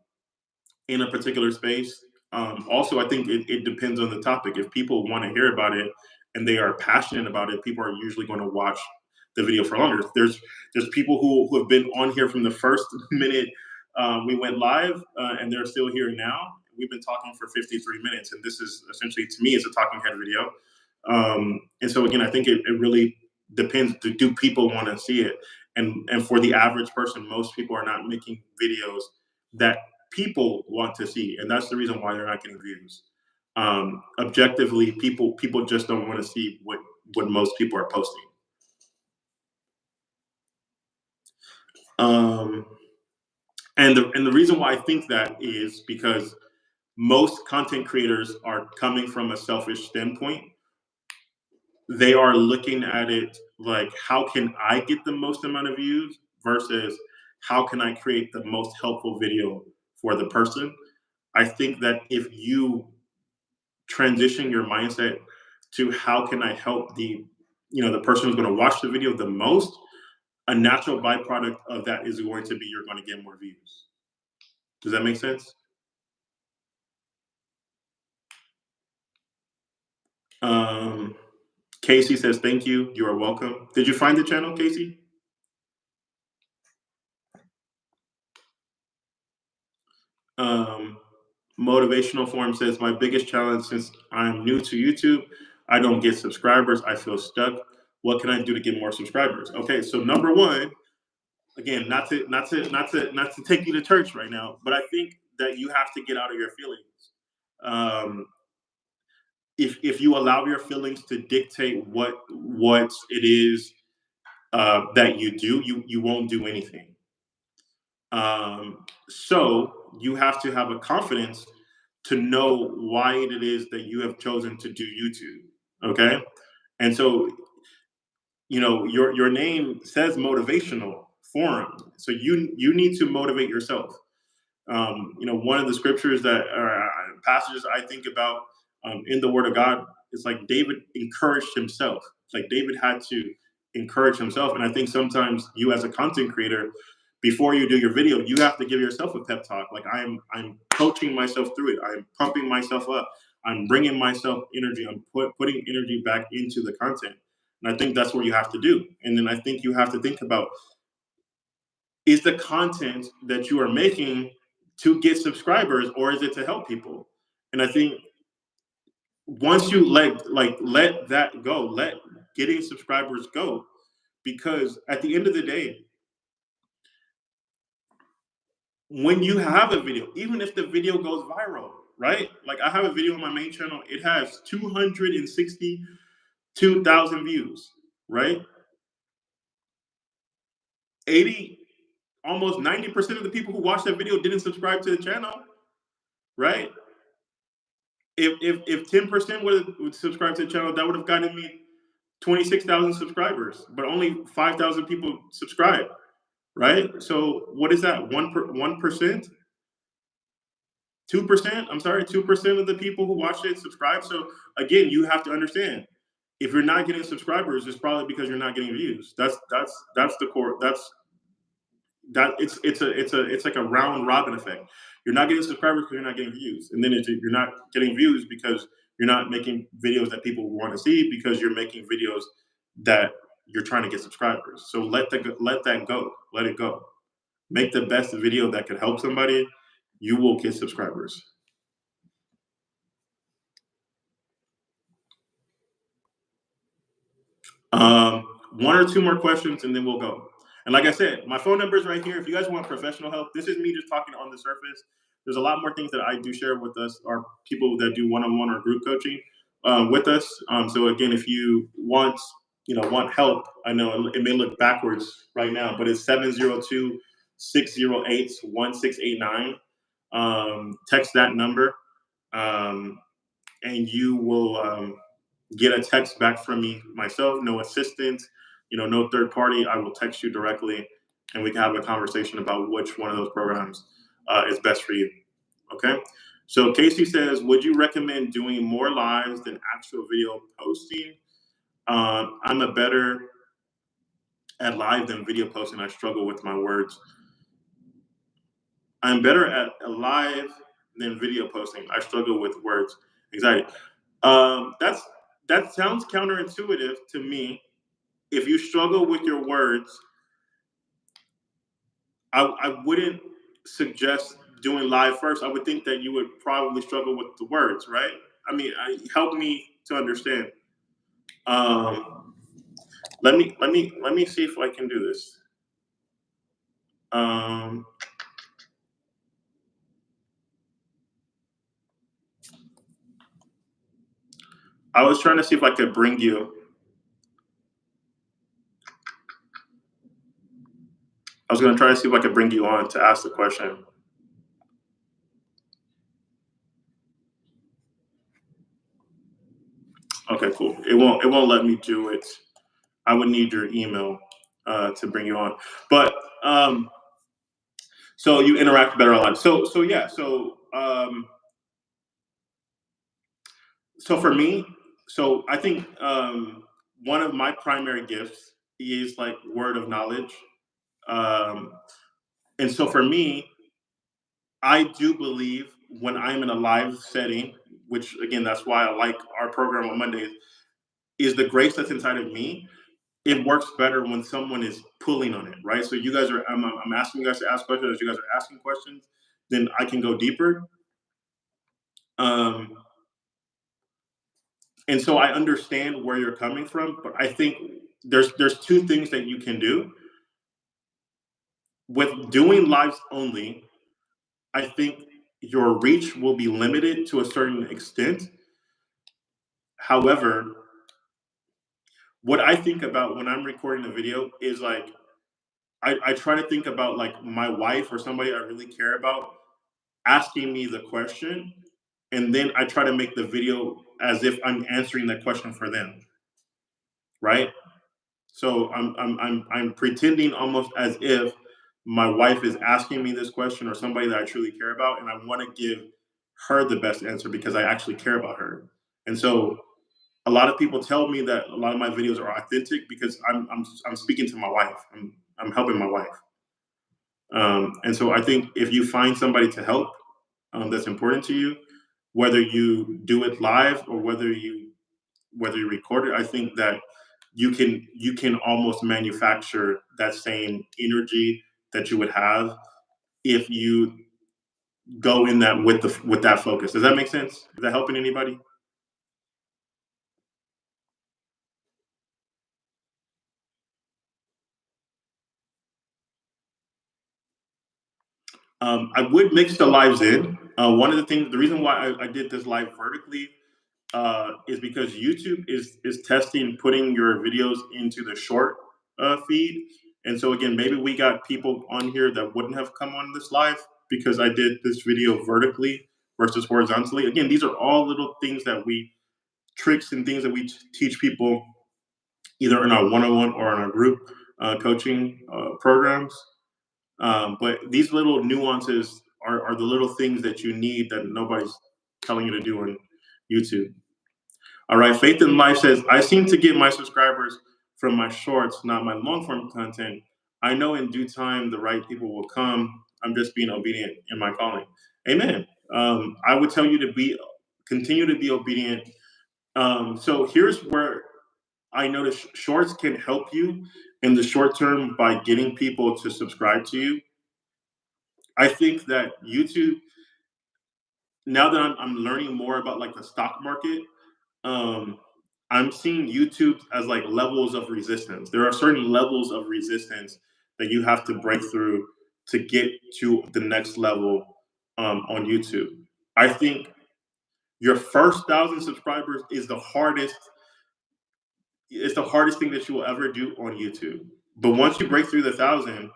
in a particular space. Also, I think it depends on the topic. If people want to hear about it and they are passionate about it, people are usually going to watch the video for longer. There's people who have been on here from the first minute we went live, and they're still here now. We've been talking for 53 minutes, and this is essentially, to me, it's a talking head video. And so again, I think it really depends. Do people want to see it? And for the average person, most people are not making videos that people want to see, and that's the reason why they're not getting views. Objectively, people just don't want to see what most people are posting. Um, and the reason why I think that is because most content creators are coming from a selfish standpoint. They are looking at it like, how can I get the most amount of views versus how can I create the most helpful video for the person. I think that if you transition your mindset to how can I help the person who's going to watch the video the most, a natural byproduct of that is going to be you're going to get more views. Does that make sense? Um, Casey says, thank you. You are welcome. Did you find the channel, Casey? Um, Motivational Forum says, my biggest challenge since I'm new to YouTube, I don't get subscribers. I feel stuck. What can I do to get more subscribers? Okay, so number one, again, not to take you to church right now, but I think that you have to get out of your feelings. um, if you allow your feelings to dictate what it is that you do, you won't do anything. So you have to have a confidence to know why it is that you have chosen to do YouTube. Okay, and so your name says motivational forum, so you need to motivate yourself. One of the scriptures that passages I think about in the Word of God is like David encouraged himself. It's like David had to encourage himself, and I think sometimes you, as a content creator, before you do your video, you have to give yourself a pep talk. Like I'm coaching myself through it. I'm pumping myself up. I'm bringing myself energy. I'm putting energy back into the content, and I think that's what you have to do. And then I think you have to think about, is the content that you are making to get subscribers, or is it to help people? And I think once you let that go, let getting subscribers go, because at the end of the day, when you have a video, even if the video goes viral, right? Like I have a video on my main channel, it has 262,000 views, right? 80, almost 90% of the people who watched that video didn't subscribe to the channel, right? If 10% would subscribe to the channel, that would have gotten me 26,000 subscribers, but only 5,000 people subscribe, right? So what is that? 1%, 2%? I'm sorry, 2% of the people who watch it subscribe. So again, you have to understand, if you're not getting subscribers, it's probably because you're not getting views. That's the core. It's like a round robin effect. You're not getting subscribers because you're not getting views, and then you're not getting views because you're not making videos that people want to see, because you're making videos that you're trying to get subscribers. So let that go. Let it go. Make the best video that could help somebody. You will get subscribers. One or two more questions, and then we'll go. And like I said, my phone number is right here. If you guys want professional help, this is me just talking on the surface. There's a lot more things that I do share with us, or people that do one-on-one or group coaching with us. So again, if you want help, I know it may look backwards right now, but it's 702-608-1689. Text that number, and you will get a text back from me myself. No assistant, no third party. I will text you directly, and we can have a conversation about which one of those programs is best for you. Okay. So Casey says, would you recommend doing more lives than actual video posting? I'm a better at live than video posting. I struggle with my words. I'm better at live than video posting. I struggle with words. Anxiety. That sounds counterintuitive to me. If you struggle with your words, I wouldn't suggest doing live first. I would think that you would probably struggle with the words, right? I mean, help me to understand. Um, let me see if I can do this. Um, I was trying to see if I could bring you. I was going to try to see if I could bring you on to ask the question. Okay, cool. It won't let me do it. I would need your email to bring you on. But so you interact better online. So yeah. So for me, so I think one of my primary gifts is like word of knowledge. Um, and so for me, I do believe when I'm in a live setting, which again, that's why I like our program on Mondays, is the grace that's inside of me. It works better when someone is pulling on it, right? So you guys are, I'm asking you guys to ask questions. As you guys are asking questions, then I can go deeper. Um, and so I understand where you're coming from, but I think there's two things that you can do with doing lives only. I think your reach will be limited to a certain extent. However, what I think about when I'm recording a video is like I try to think about like my wife or somebody I really care about asking me the question, and then I try to make the video as if I'm answering that question for them, right? So I'm pretending almost as if my wife is asking me this question or somebody that I truly care about, and I want to give her the best answer because I actually care about her. And so a lot of people tell me that a lot of my videos are authentic because I'm speaking to my wife. I'm helping my wife. And so I think if you find somebody to help that's important to you, whether you do it live or whether you record it, I think that you can almost manufacture that same energy that you would have if you go in that with that focus. Does that make sense? Is that helping anybody? I would mix the lives in. One of the things, the reason why I did this live vertically is because YouTube is testing putting your videos into the short feed. And so again, maybe we got people on here that wouldn't have come on this live because I did this video vertically versus horizontally. Again, these are all little things that we tricks and things that we teach people either in our one-on-one or in our group coaching programs. But these little nuances are the little things that you need that nobody's telling you to do on YouTube. All right, Faith in Life says, I seem to get my subscribers from my shorts, not my long form content. I know in due time the right people will come. I'm just being obedient in my calling. Amen. I would tell you to continue to be obedient. So here's where I notice shorts can help you in the short term by getting people to subscribe to you. I think that YouTube, now that I'm learning more about like the stock market, um, I'm seeing YouTube as like levels of resistance. There are certain levels of resistance that you have to break through to get to the next level on YouTube. I think your first 1,000 subscribers is the hardest. It's the hardest thing that you will ever do on YouTube. But once you break through the 1,000,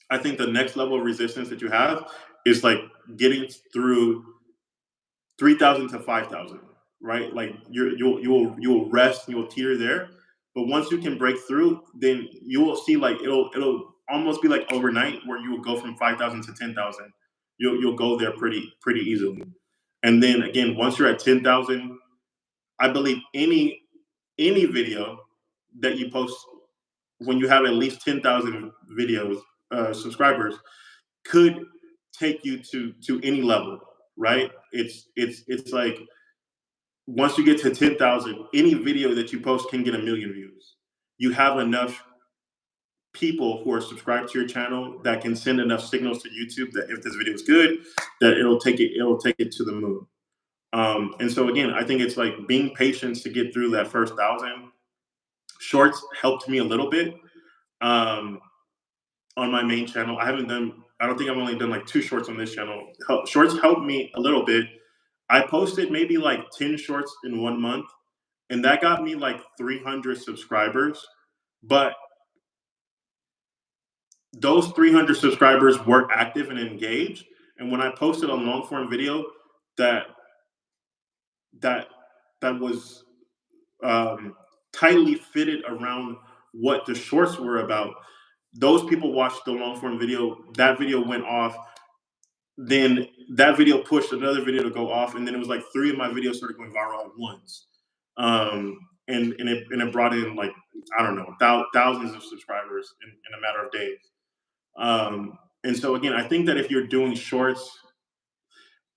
I think the next level of resistance that you have is like getting through 3,000 to 5,000, right? Like you'll rest, you'll teeter there, but once you can break through, then you will see like it'll almost be like overnight where you will go from 5,000 to 10,000. You'll go there pretty easily, and then again once you're at 10,000, I believe any video that you post when you have at least 10,000 videos subscribers could take you to any level, right? It's like once you get to 10,000, any video that you post can get 1 million views. You have enough people who are subscribed to your channel that can send enough signals to YouTube that if this video is good, that it'll take it to the moon. And so again, I think it's like being patient to get through that first 1,000. Shorts helped me a little bit um, on my main channel. I haven't done. I don't think I've only done like 2 shorts on this channel. Shorts helped me a little bit. I posted maybe like 10 shorts in 1 month, and that got me like 300 subscribers. But those 300 subscribers weren't active and engaged. And when I posted a long form video that that that was um, tightly fitted around what the shorts were about, those people watched the long form video. That video went off. Then that video pushed another video to go off, and then it was like 3 of my videos started going viral at once. And it brought in like I don't know thousands of subscribers in a matter of days. And so again, I think that if you're doing shorts,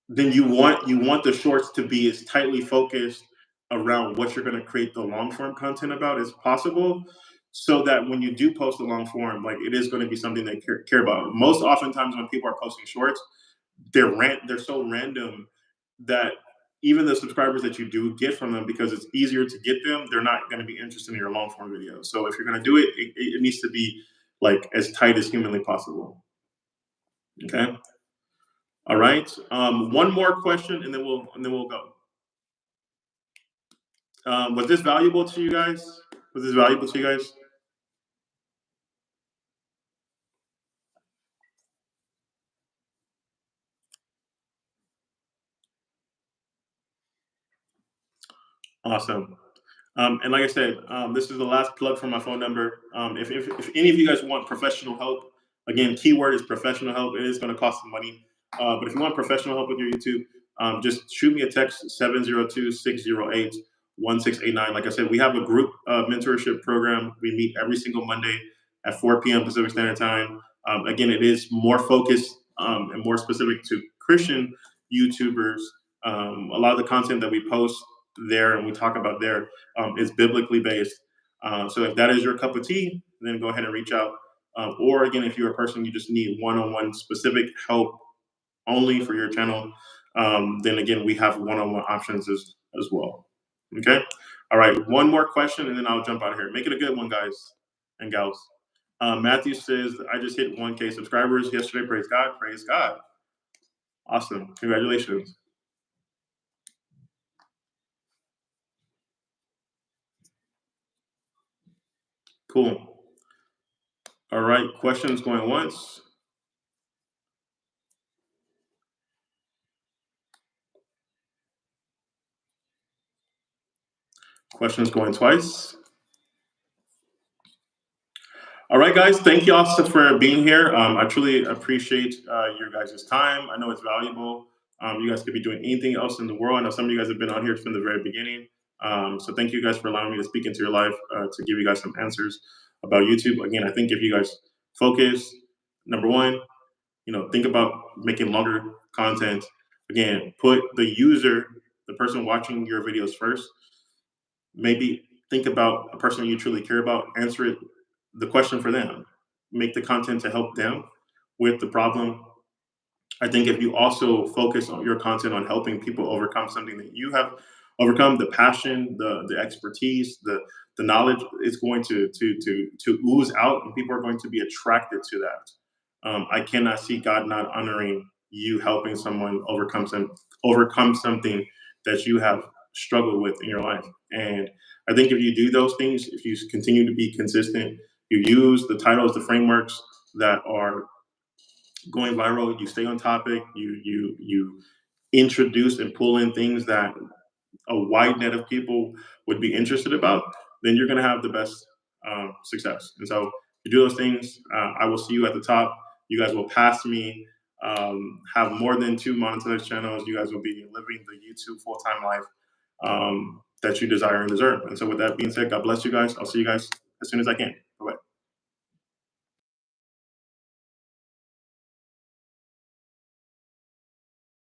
then you want the shorts to be as tightly focused around what you're going to create the long form content about as possible, so that when you do post a long form, like it is going to be something they care about. Most oftentimes when people are posting shorts, they're so random that even the subscribers that you do get from them, because it's easier to get them, they're not going to be interested in your long form video. So if you're going to do it, it needs to be like as tight as humanly possible. Okay. All right. One more question, and then we'll go. Was this valuable to you guys? Was this valuable to you guys? Awesome. And like I said, this is the last plug for my phone number. If any of you guys want professional help, again, keyword is professional help. It is going to cost some money. But if you want professional help with your YouTube, just shoot me a text 702-608-1689. Like I said, we have a group mentorship program. We meet every single Monday at 4 p.m. Pacific Standard Time. Again, it is more focused and more specific to Christian YouTubers. A lot of the content that we post there and we talk about there is biblically based. So if that is your cup of tea, then go ahead and reach out. Or again, if you're a person you just need one-on-one specific help only for your channel, then again we have one-on-one options as well. Okay. All right. One more question, and then I'll jump out of here. Make it a good one, guys and gals. Matthew says, "I just hit 1K subscribers yesterday. Praise God. Praise God. Awesome. Congratulations. Cool. All right. Questions going once. Questions going twice. All right, guys. Thank you also for being here. I truly appreciate your guys' time. I know it's valuable. You guys could be doing anything else in the world. I know some of you guys have been on here from the very beginning. So thank you guys for allowing me to speak into your life to give you guys some answers about YouTube. Again, I think if you guys focus, number one, think about making longer content. Again, put the user, the person watching your videos first. Maybe think about a person you truly care about, answer it, the question for them, make the content to help them with the problem. I think if you also focus on your content on helping people overcome something that you have overcome, the passion, the expertise, the knowledge is going to ooze out, and people are going to be attracted to that. I cannot see God not honoring you helping someone overcome something that you have struggled with in your life. And I think if you do those things, if you continue to be consistent, you use the titles, the frameworks that are going viral, you stay on topic, you introduce and pull in things that a wide net of people would be interested about, then you're going to have the best success. And so, if you do those things, I will see you at the top. You guys will pass me. Have more than 2 monetized channels. You guys will be living the YouTube full time life that you desire and deserve. And so, with that being said, God bless you guys. I'll see you guys as soon as I can.